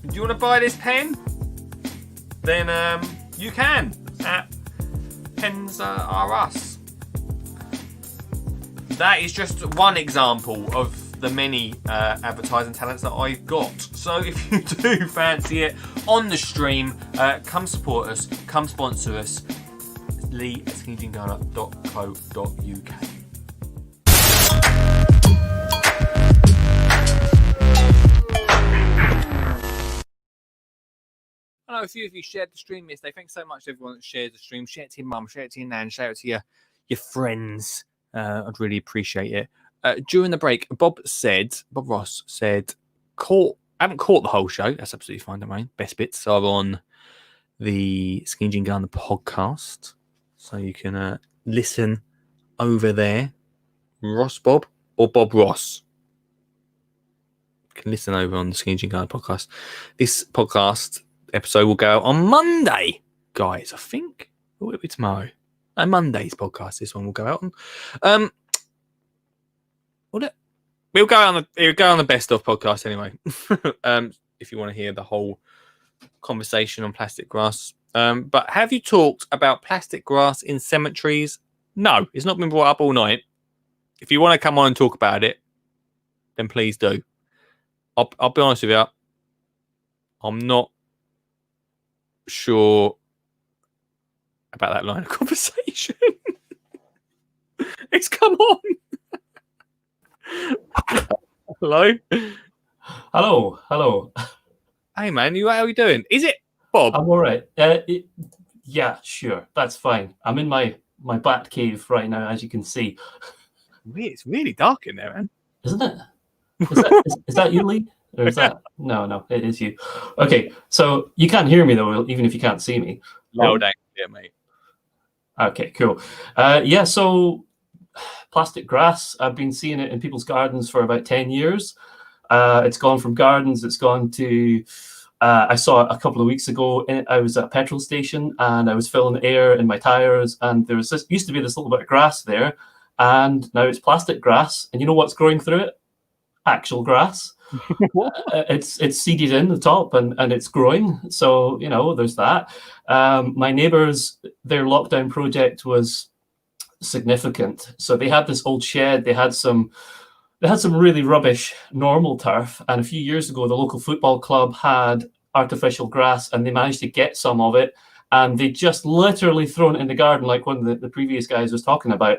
do you want to buy this pen? Then you can at Pens Are Us. That is just one example of the many advertising talents that I've got. So if you do fancy it on the stream, come support us, come sponsor us. lee@skinnyjeangardener.co.uk. I know a few of you shared the stream yesterday. Thanks so much to everyone that shared the stream. Share it to your mum, share it to your nan, share it to your friends. I'd really appreciate it. During the break, Bob Ross said, I haven't caught the whole show. That's absolutely fine, don't worry. Best bits are on the Skinny Jean Gardener podcast. So you can listen over there. Ross Bob or Bob Ross. You can listen over on the Skinny Jean Gardener podcast. This podcast episode will go out on Monday, guys, I think. Or will it be tomorrow? No, Monday's podcast. This one will go out on. It'll go on the best of podcast anyway. If you want to hear the whole conversation on plastic grass. But have you talked about plastic grass in cemeteries? No, it's not been brought up all night. If you want to come on and talk about it, then please do. I'll be honest with you. I'm not sure about that line of conversation. It's come on. Hello. Hello. Hey man, how are you doing? Is it Bob? I'm all right. Yeah, sure, that's fine. I'm in my bat cave right now, as you can see. It's really dark in there, man. Isn't it? Is that you, Lee? Or is that no? It is you. Okay, so you can't hear me though, even if you can't see me. Loud and clear, mate. Okay, cool. Yeah, so plastic grass. I've been seeing it in people's gardens for about 10 years. It's gone from gardens. It's gone to. I saw it a couple of weeks ago. I was at a petrol station and I was filling air in my tires, and there was used to be this little bit of grass there, and now it's plastic grass. And you know what's growing through it? Actual grass. It's seeded in the top and it's growing. So there's that. My neighbours, their lockdown project was significant. So they had this old shed. They had some really rubbish normal turf, and a few years ago the local football club had artificial grass, and they managed to get some of it, and they just literally thrown it in the garden like one of the previous guys was talking about,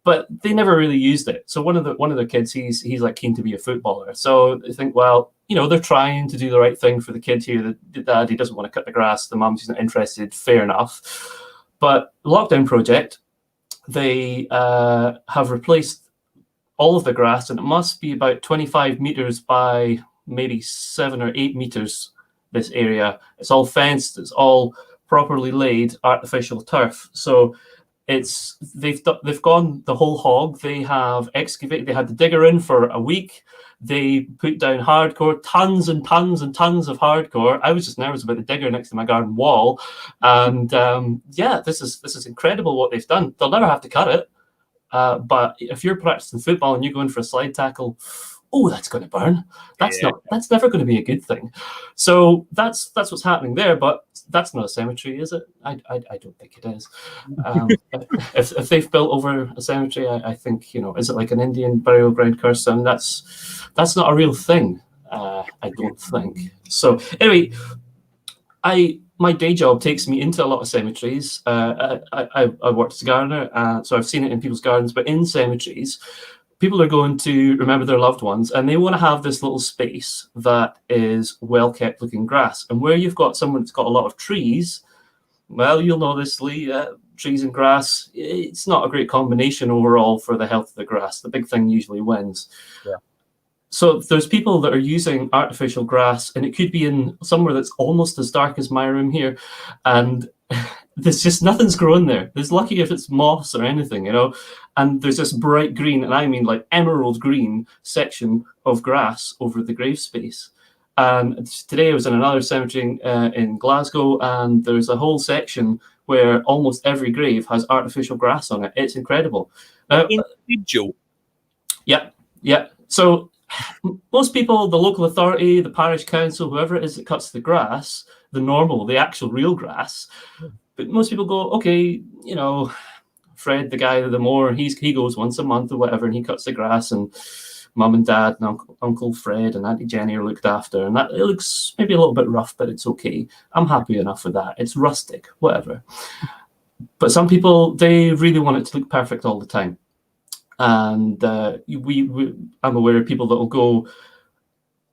but they never really used it. So one of the kids, he's like keen to be a footballer, so they think, well, they're trying to do the right thing for the kid here. The dad, he doesn't want to cut the grass, the mum, she's not interested, fair enough. But lockdown project, they have replaced all of the grass, and it must be about 25 meters by maybe 7 or 8 meters, this area. It's all fenced, it's all properly laid artificial turf. So they've gone the whole hog. They have excavated, they had the digger in for a week. They put down hardcore, tons and tons and tons of hardcore. I was just nervous about the digger next to my garden wall. And yeah, this is incredible what they've done. They'll never have to cut it. But if you're practicing football and you're going for a slide tackle, oh, that's going to burn. That's never going to be a good thing. So that's what's happening there. But that's not a cemetery, is it? I don't think it is. If they've built over a cemetery, I think, is it like an Indian burial ground curse? And that's not a real thing. I don't think. So anyway, my day job takes me into a lot of cemeteries. I worked as a gardener, so I've seen it in people's gardens. But in cemeteries, people are going to remember their loved ones, and they want to have this little space that is well-kept looking grass. And where you've got someone that's got a lot of trees, well, you'll know this, Lee, trees and grass, it's not a great combination overall for the health of the grass. The big thing usually wins. Yeah. So there's people that are using artificial grass, and it could be in somewhere that's almost as dark as my room here, and there's just nothing's growing there. There's lucky if it's moss or anything, and there's this bright green, and I mean like emerald green section of grass over the grave space. And today I was in another cemetery in Glasgow, and there's a whole section where almost every grave has artificial grass on it. It's incredible. Individual. Yeah. So most people, the local authority, the parish council, whoever it is that cuts the grass, the actual real grass, but most people go, okay, Fred, the guy, the mower, he goes once a month or whatever, and he cuts the grass, and mum and dad and Uncle Fred and Auntie Jenny are looked after, and that it looks maybe a little bit rough, but it's okay. I'm happy enough with that. It's rustic, whatever. But some people, they really want it to look perfect all the time. And I'm aware of people that will go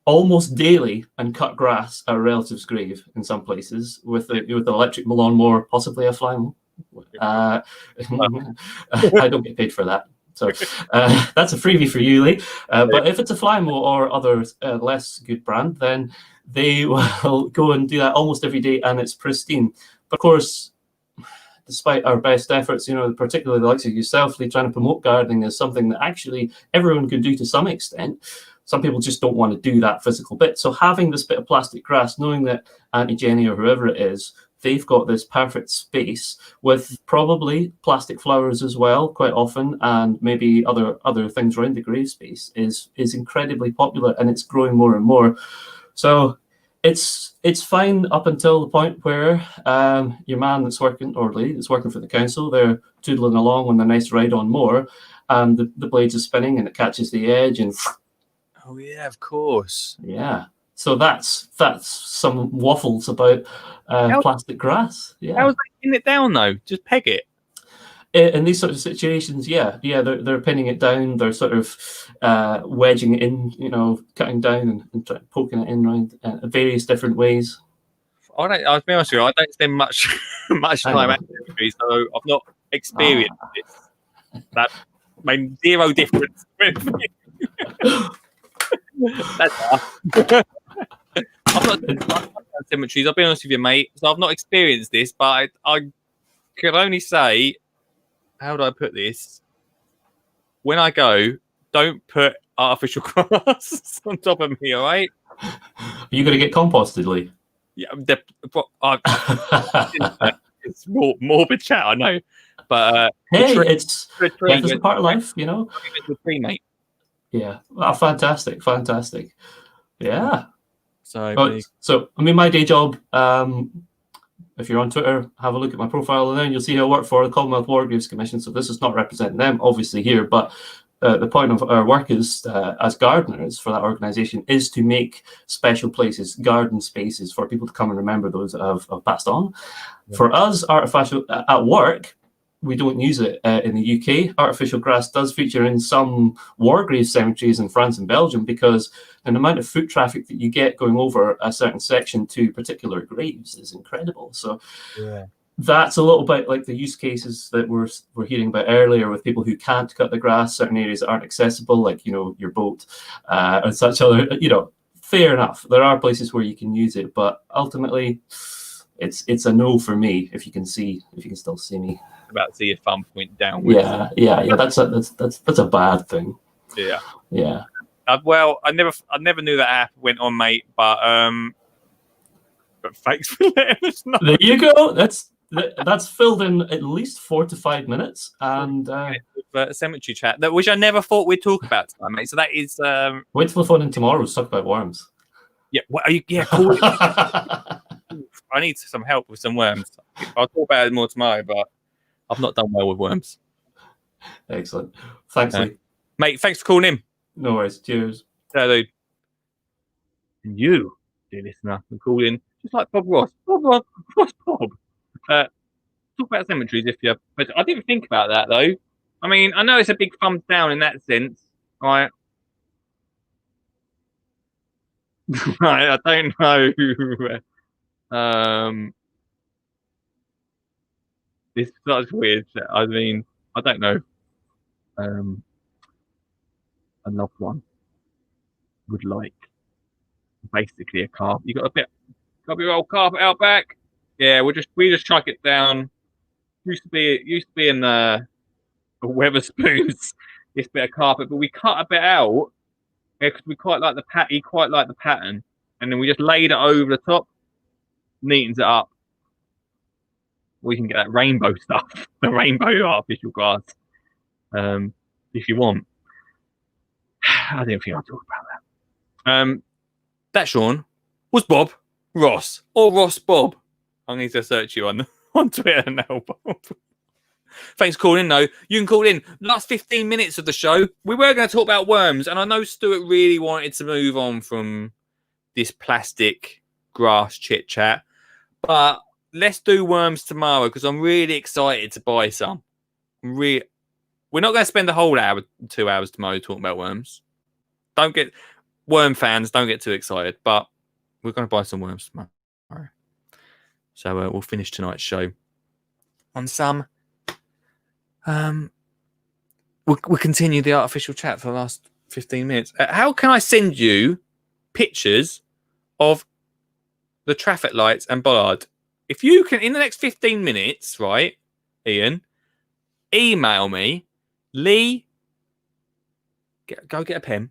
almost daily and cut grass at a relative's grave in some places with an electric lawnmower, possibly a fly mower. I don't get paid for that. So that's a freebie for you, Lee. But if it's a fly mower or other less good brand, then they will go and do that almost every day, and it's pristine. But of course, despite our best efforts, particularly the likes of yourself, Lee, trying to promote gardening is something that actually everyone can do to some extent. Some people just don't want to do that physical bit. So having this bit of plastic grass, knowing that Auntie Jenny or whoever it is, they've got this perfect space with probably plastic flowers as well, quite often, and maybe other things around the grave space is incredibly popular, and it's growing more and more. So it's fine up until the point where your man that's working, or lady that's working for the council, they're toodling along on the nice ride-on mower, and the blades are spinning and it catches the edge and... Oh yeah, of course. Yeah. So that's some waffles about plastic grass. Yeah. How's they pin it down though? Just peg it. In these sort of situations, they're pinning it down. They're sort of wedging it in, cutting down and poking it in around various different ways. I'll be honest with you, I don't spend much time at cemeteries, so I've not experienced this. That made zero difference. That's I've not at cemeteries. I'll be honest with you, mate. So I've not experienced this, but I can only say, how do I put this? When I go, don't put artificial grass on top of me, all right? Are you going to get composted, Lee? Yeah, it's morbid chat, I know, but hey, it's a part of life, It's a tree, mate. Yeah, fantastic. Yeah. So, I mean, my day job. If you're on Twitter, have a look at my profile, and then you'll see who I work for, the Commonwealth War Graves Commission. So this is not representing them, obviously, here, but the point of our work is, as gardeners for that organisation, is to make special places, garden spaces, for people to come and remember those that have passed on. Yeah. For us, artificial at work, we don't use it in the UK. Artificial grass does feature in some war grave cemeteries in France and Belgium, because an amount of foot traffic that you get going over a certain section to particular graves is incredible. So that's a little bit like the use cases that we're hearing about earlier, with people who can't cut the grass, certain areas that aren't accessible, like, your boat and such other, fair enough. There are places where you can use it, but ultimately it's a no for me, if you can still see me. About to see your thumb point down. Yeah. That's a bad thing. Yeah. Well, I never knew that app went on, mate. But thanks for letting us know. There you go. That's filled in at least 4 to 5 minutes, and cemetery chat, which I never thought we'd talk about tonight, mate. So that is. Wait till the phone in tomorrow. We'll talk about worms. Yeah. What are you? Yeah. Cool. I need some help with some worms. I'll talk about it more tomorrow, but I've not done well with worms. Excellent. Thanks, Lee. Mate, thanks for calling in. No worries. Cheers. Hello, dude. And you, dear listener, can call in just like Bob Ross. Bob. Talk about cemeteries if you. But I didn't think about that though. I mean, I know it's a big thumbs down in that sense, right? Right. I don't know. This such weird shit. I mean, I don't know. A loved one would like basically a carpet. You got a bit old carpet out back. Yeah, we just chuck it down. Used to be in Weatherspoons, this bit of carpet, but we cut a bit out because we quite like the pattern, and then we just laid it over the top, neatens it up. We can get that rainbow stuff, the rainbow artificial grass, if you want. I didn't think I'd talk about that. That, Sean, was Bob Ross or Ross Bob. I need to search you on Twitter now, Bob. Thanks for calling in, though. You can call in. Last 15 minutes of the show, we were going to talk about worms, and I know Stuart really wanted to move on from this plastic grass chit-chat, but let's do worms tomorrow, because I'm really excited to buy some. We're not going to spend the whole 2 hours tomorrow talking about worms. Worm fans, don't get too excited, but we're going to buy some worms tomorrow. So we'll finish tonight's show on some. We'll continue the artificial chat for the last 15 minutes. How can I send you pictures of the traffic lights and Bollard? If you can, in the next 15 minutes, right, Ian, email me, Lee. Go get a pen.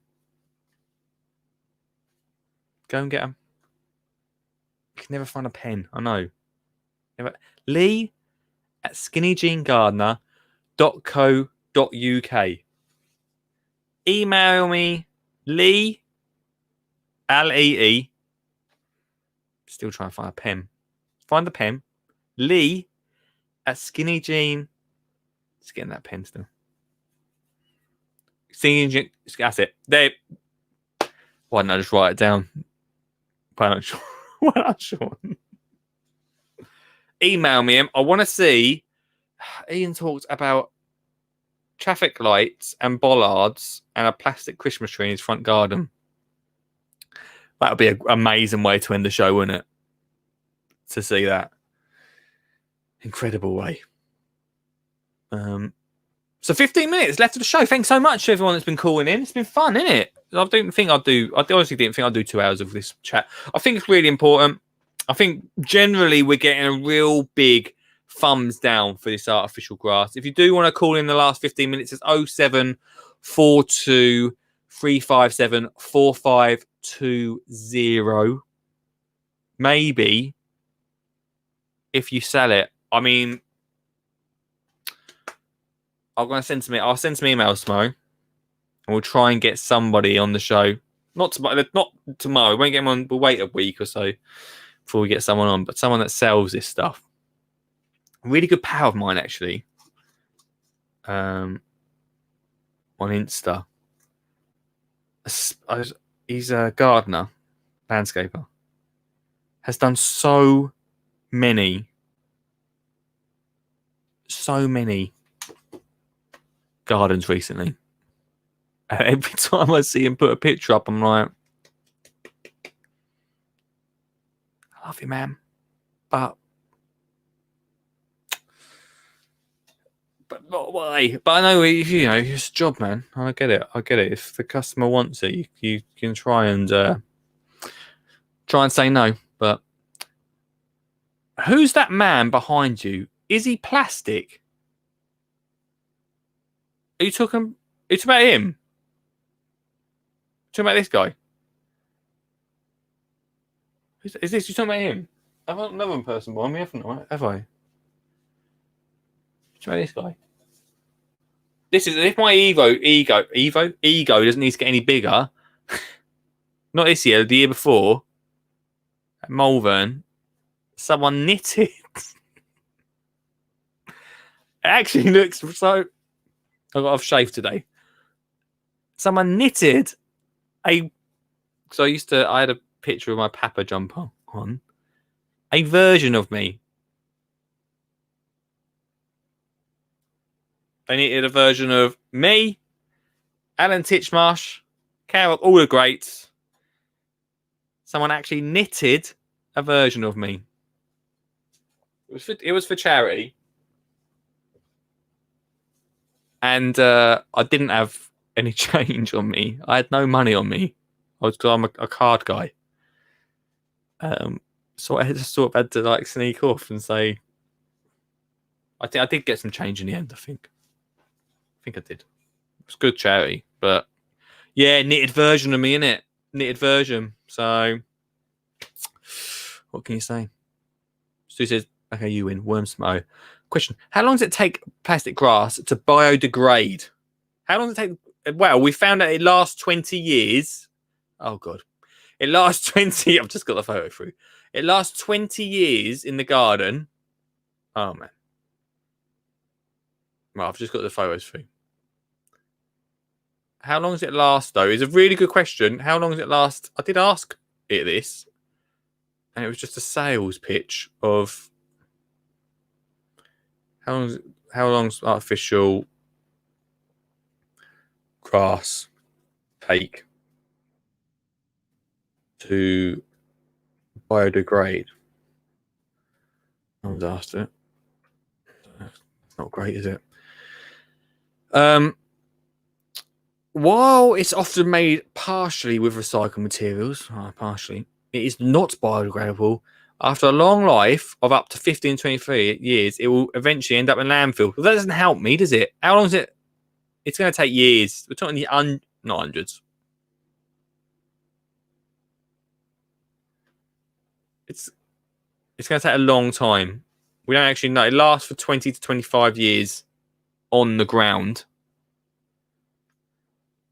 Go and get them. You can never find a pen. I know. Lee at skinnyjeangardener.co.uk. Email me, Lee, Lee. Still trying to find a pen. Find the pen. Lee at skinnyjean. Just getting that pen still. Skinny, that's it. There. Why didn't I just write it down? Well done, Sean. Well done, Sean. Email me. I want to see. Ian talked about traffic lights and bollards and a plastic Christmas tree in his front garden. That would be an amazing way to end the show, wouldn't it? To see that. Incredible way. So 15 minutes left of the show. Thanks so much to everyone that's been calling in. It's been fun, isn't it? I honestly didn't think I'd do 2 hours of this chat. I think it's really important. I think generally we're getting a real big thumbs down for this artificial grass. If you do want to call in the last 15 minutes, it's 0742 357 4520. Maybe if you sell it. I mean, I'll send some emails tomorrow, and we'll try and get somebody on the show. Not tomorrow. We won't get them on. We'll wait a week or so before we get someone on, but someone that sells this stuff. Really good pal of mine, actually. On Insta. He's a gardener, landscaper. Has done so many gardens recently. And every time I see him put a picture up, I'm like, I love you, man. But not why. But I know, it's a job, man. I get it. If the customer wants it, you can try and say no. But who's that man behind you? Is he plastic? Are you talking about him? Talking about this guy? Is this you talking about him? I've got another person behind me, haven't I? Have I? Talking about this guy. This is if my ego doesn't need to get any bigger. Not this year, the year before. At Malvern, someone knitted. It actually looks so. I got off shave today. Someone knitted so I had a picture of my Papa jumper on. A version of me. They knitted a version of me, Alan Titchmarsh, Carol, all the greats. Someone actually knitted a version of me. It was for charity. And I didn't have any change on me. I had no money on me. I'm a card guy. So I just sort of had to sneak off and say, I did get some change in the end, I think I did. It was good charity. But yeah, knitted version of me, innit? Knitted version. So what can you say? Stu says, okay, you win. Wormsmo. Question: how long does it take plastic grass to biodegrade? How long does it take? Well, we found out it lasts 20 years. Oh god, it lasts 20. I've just got the photo through. It lasts 20 years in the garden. Oh man. Well, I've just got the photos through. How long does it last though? Is a really good question. How long does it last? I did ask it this, and it was just a sales pitch of. How long's artificial grass take to biodegrade? No one's asked it. Not great, is it? While it's often made partially with recycled materials, it is not biodegradable. After a long life of up to 15, 23 years, it will eventually end up in landfill. Well, that doesn't help me, does it? How long is it? It's going to take years. We're talking not hundreds. It's going to take a long time. We don't actually know. It lasts for 20 to 25 years on the ground,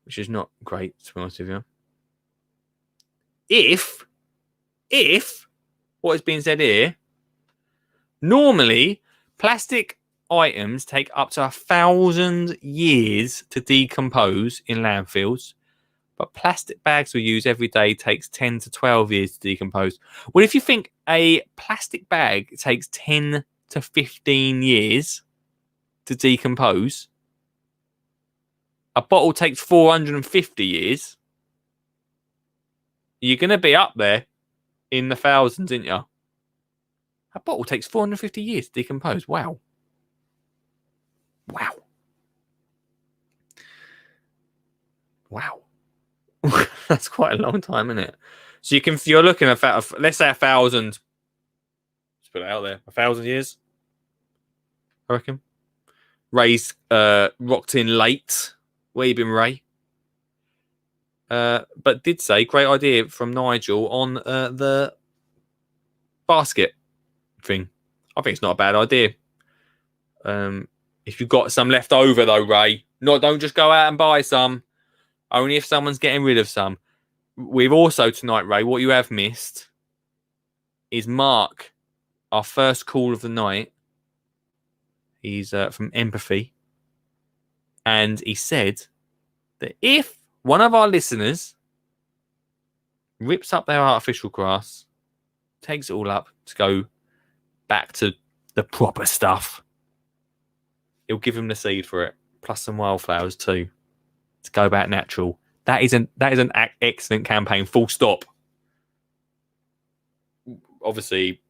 which is not great, to be honest with you. If what is being said here, normally plastic items take up to 1,000 years to decompose in landfills, but plastic bags we use every day takes 10 to 12 years to decompose. Well, if you think a plastic bag takes 10 to 15 years to decompose, a bottle takes 450 years, you're going to be up there in the thousands, aren't you? A bottle takes 450 years to decompose. Wow. Wow. Wow. That's quite a long time, isn't it? So you're looking at, let's say 1,000. Let's put it out there. 1,000 years, I reckon. Ray's rocked in late. Where you been, Ray? But did say, great idea from Nigel on the basket thing. I think it's not a bad idea. If you've got some left over, though, Ray, don't just go out and buy some. Only if someone's getting rid of some. We've also tonight, Ray, what you have missed is Mark, our first call of the night. He's from Empathy. And he said that if one of our listeners rips up their artificial grass, takes it all up to go back to the proper stuff, he'll give him the seed for it, plus some wildflowers too, to go back natural. That is an excellent campaign, full stop. Obviously,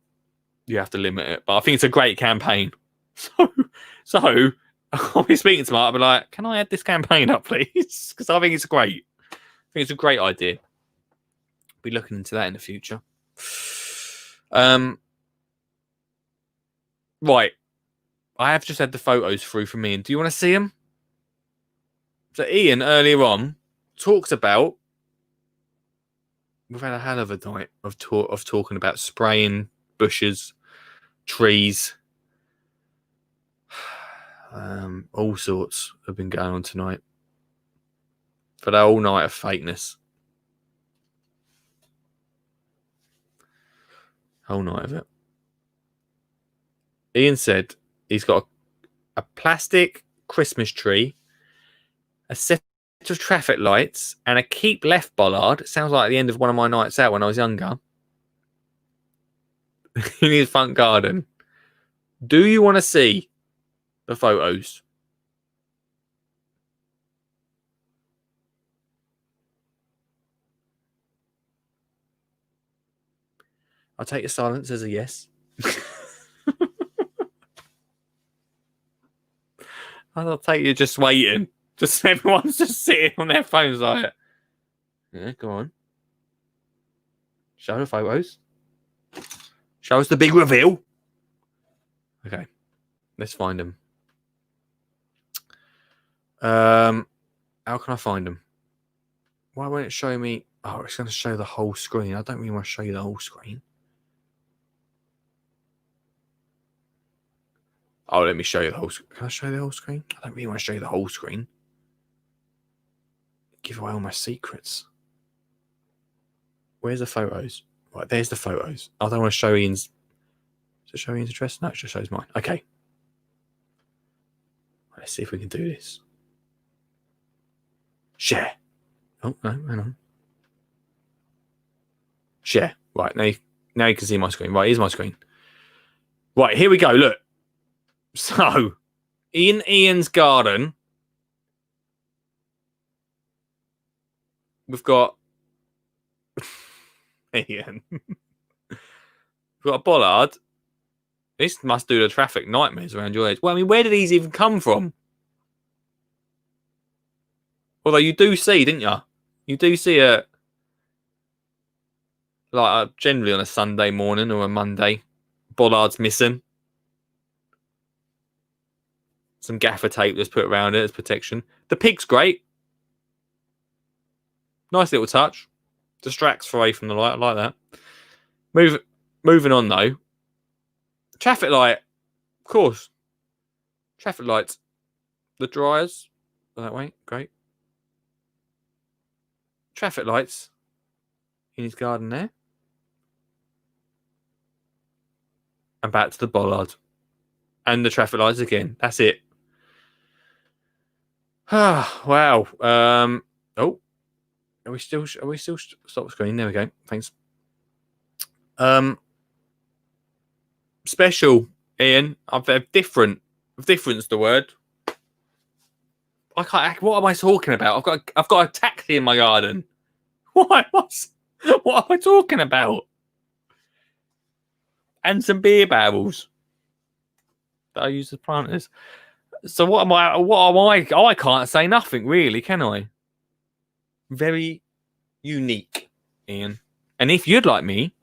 you have to limit it, but I think it's a great campaign. So I'll be speaking to Mark, I'll be like, can I add this campaign up, please? Because I think it's great. I think it's a great idea. I'll be looking into that in the future. Right. I have just had the photos through from Ian. Do you want to see them? So Ian, earlier on, talked about... We've had a hell of a night of talking about spraying bushes, trees. All sorts have been going on tonight. For the whole night of fakeness. Whole night of it. Ian said he's got a plastic Christmas tree, a set of traffic lights, and a keep left bollard. It sounds like the end of one of my nights out when I was younger. In his front garden. Do you want to see the photos? I'll take your silence as a yes. I'll take you just waiting. Just everyone's just sitting on their phones like, yeah, go on. Show the photos. Show us the big reveal. Okay, let's find them. How can I find them? Why won't it show me? Oh, it's going to show the whole screen. I don't really want to show you the whole screen. Oh, let me show you the whole screen. Can I show you the whole screen? I don't really want to show you the whole screen. Give away all my secrets. Where's the photos? Right, there's the photos. I don't want to show Ian's. Does it show Ian's address? No, it just shows mine. Okay. Let's see if we can do this. Share. Oh, no, hang on. Share. Right, now you can see my screen. Right, here's my screen. Right, here we go. Look. So, in Ian's garden, we've got Ian. We've got a bollard. This must do the traffic nightmares around your age. Well, I mean, where did these even come from? Although you do see, didn't you? You do see generally on a Sunday morning or a Monday, bollards missing. Some gaffer tape that's put around it as protection. The pig's great. Nice little touch. Distracts away from the light. I like that. Moving on, though. Traffic light. Of course. Traffic lights. The dryers. That way. Great. Traffic lights. In his garden there. And back to the bollard. And the traffic lights again. That's it. Wow. Oh. Are we still stop screen? There we go. Thanks. Special, Ian. I've difference the word. I can't. What am I talking about? I've got a taxi in my garden. What am I talking about? And some beer barrels that I use as planters. So what am I? I can't say nothing really, can I? Very unique, Ian. And if you'd like me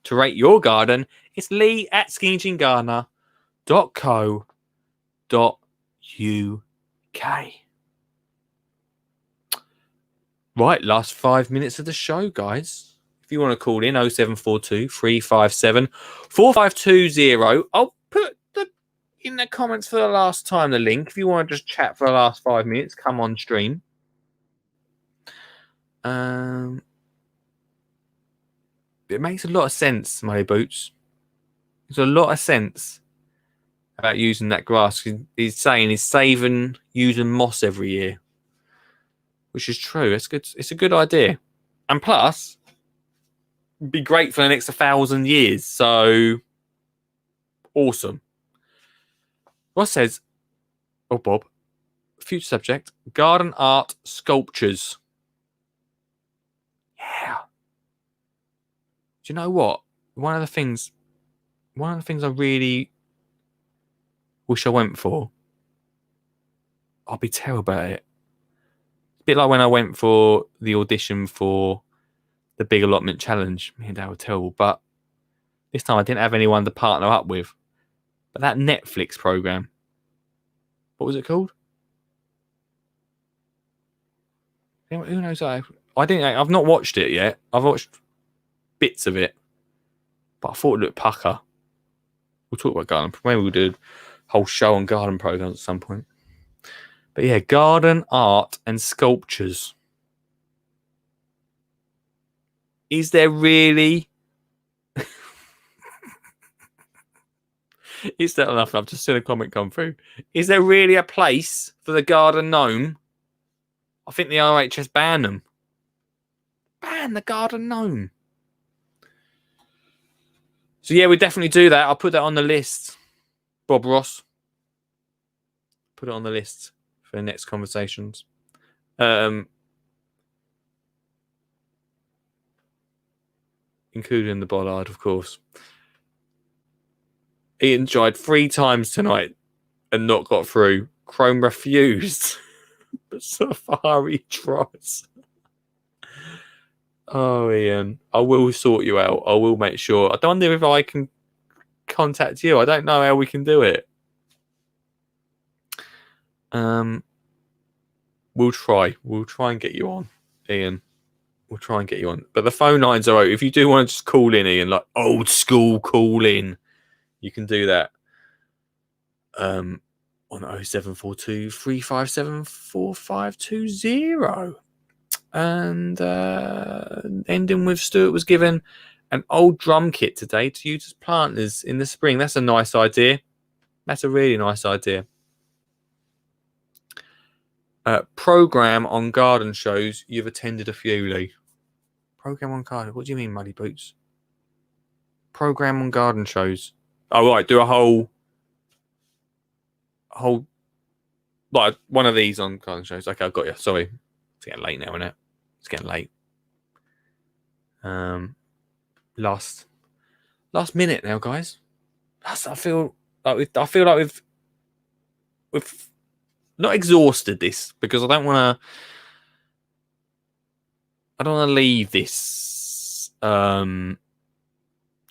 to rate your garden, it's lee@skinnyjeangardener.co.uk. Right, last 5 minutes of the show, guys. If you want to call in, 0742 357 4520. I'll put in the comments for the last time the link. If you want to just chat for the last 5 minutes, come on stream. It makes a lot of sense, Muddy Boots. There's a lot of sense about using that grass. He's saying he's saving using moss every year, which is true. It's good. It's a good idea, and plus, it'd be great for the next 1,000 years. So awesome. Ross says, "Oh, Bob, future subject: garden art sculptures." Yeah. Do you know what? One of the things I really wish I went for. I'll be terrible at it. A bit like when I went for the audition for the Big Allotment Challenge. Me and Dad were terrible, but this time I didn't have anyone to partner up with. But that Netflix program, what was it called? Who knows? I've not watched it yet. I've watched bits of it, but I thought it looked pucker. We'll talk about garden. Maybe we'll do a whole show on garden programs at some point. But yeah, garden art and sculptures. Is there really? Is that enough? I've just seen a comment come through. Is there really a place for the garden gnome? I think the RHS banned them. Ban the garden gnome. So yeah, we definitely do that. I'll put that on the list. Bob Ross. Put it on the list for the next conversations. Including the Bollard, of course. Ian tried 3 times tonight and not got through. Chrome refused. But Safari tries. Oh, Ian. I will sort you out. I will make sure. I don't know if I can contact you. I don't know how we can do it. We'll try. We'll try and get you on, Ian. We'll try and get you on. But the phone lines are out. If you do want to just call in, Ian, like old school call in, you can do that. On 0742 357 4520. And ending with Stuart was given an old drum kit today to use as planters in the spring. That's a nice idea. That's a really nice idea. Program on garden shows. You've attended a few, Lee. Program on garden. What do you mean, Muddy Boots? Program on garden shows. Oh, right. Do a whole like one of these on garden shows. Okay, I've got you. Sorry. It's getting late now, isn't it? It's getting late. Last minute now, guys. I feel like we've not exhausted this because I don't want to leave this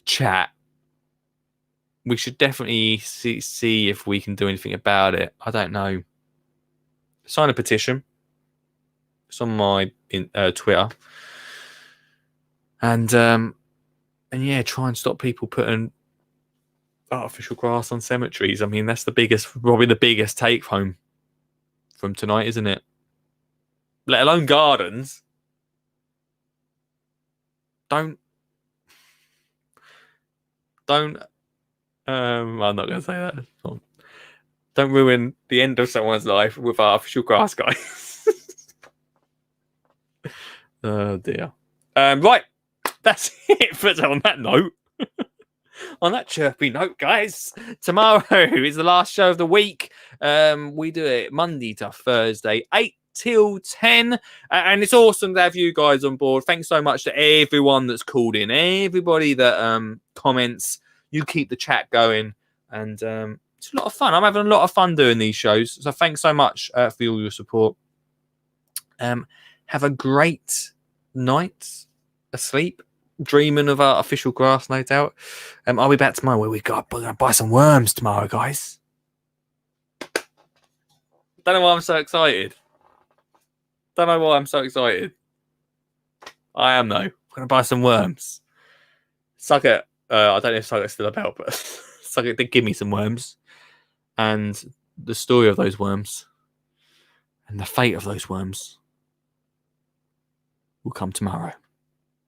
chat. We should definitely see if we can do anything about it. I don't know. Sign a petition. It's on my Twitter, and yeah, try and stop people putting artificial grass on cemeteries. I mean, that's probably the biggest take home from tonight, isn't it? Let alone gardens. Don't. I'm not going to say that. Don't ruin the end of someone's life with artificial grass, guys. Oh dear. Right, that's it for on that note. On that chirpy note, guys, tomorrow is the last show of the week. We do it Monday to Thursday, 8 till 10. And it's awesome to have you guys on board. Thanks so much to everyone that's called in, everybody that comments. You keep the chat going. And it's a lot of fun. I'm having a lot of fun doing these shows. So thanks so much for all your support. Have a great night asleep. Dreaming of artificial grass, no doubt. I'll be back tomorrow where we're gonna buy some worms tomorrow, guys. Don't know why I'm so excited. I am though. We're gonna buy some worms. Sucket, I don't know if Sucket's still about, but Sucket did give me some worms. And the story of those worms and the fate of those worms will come tomorrow.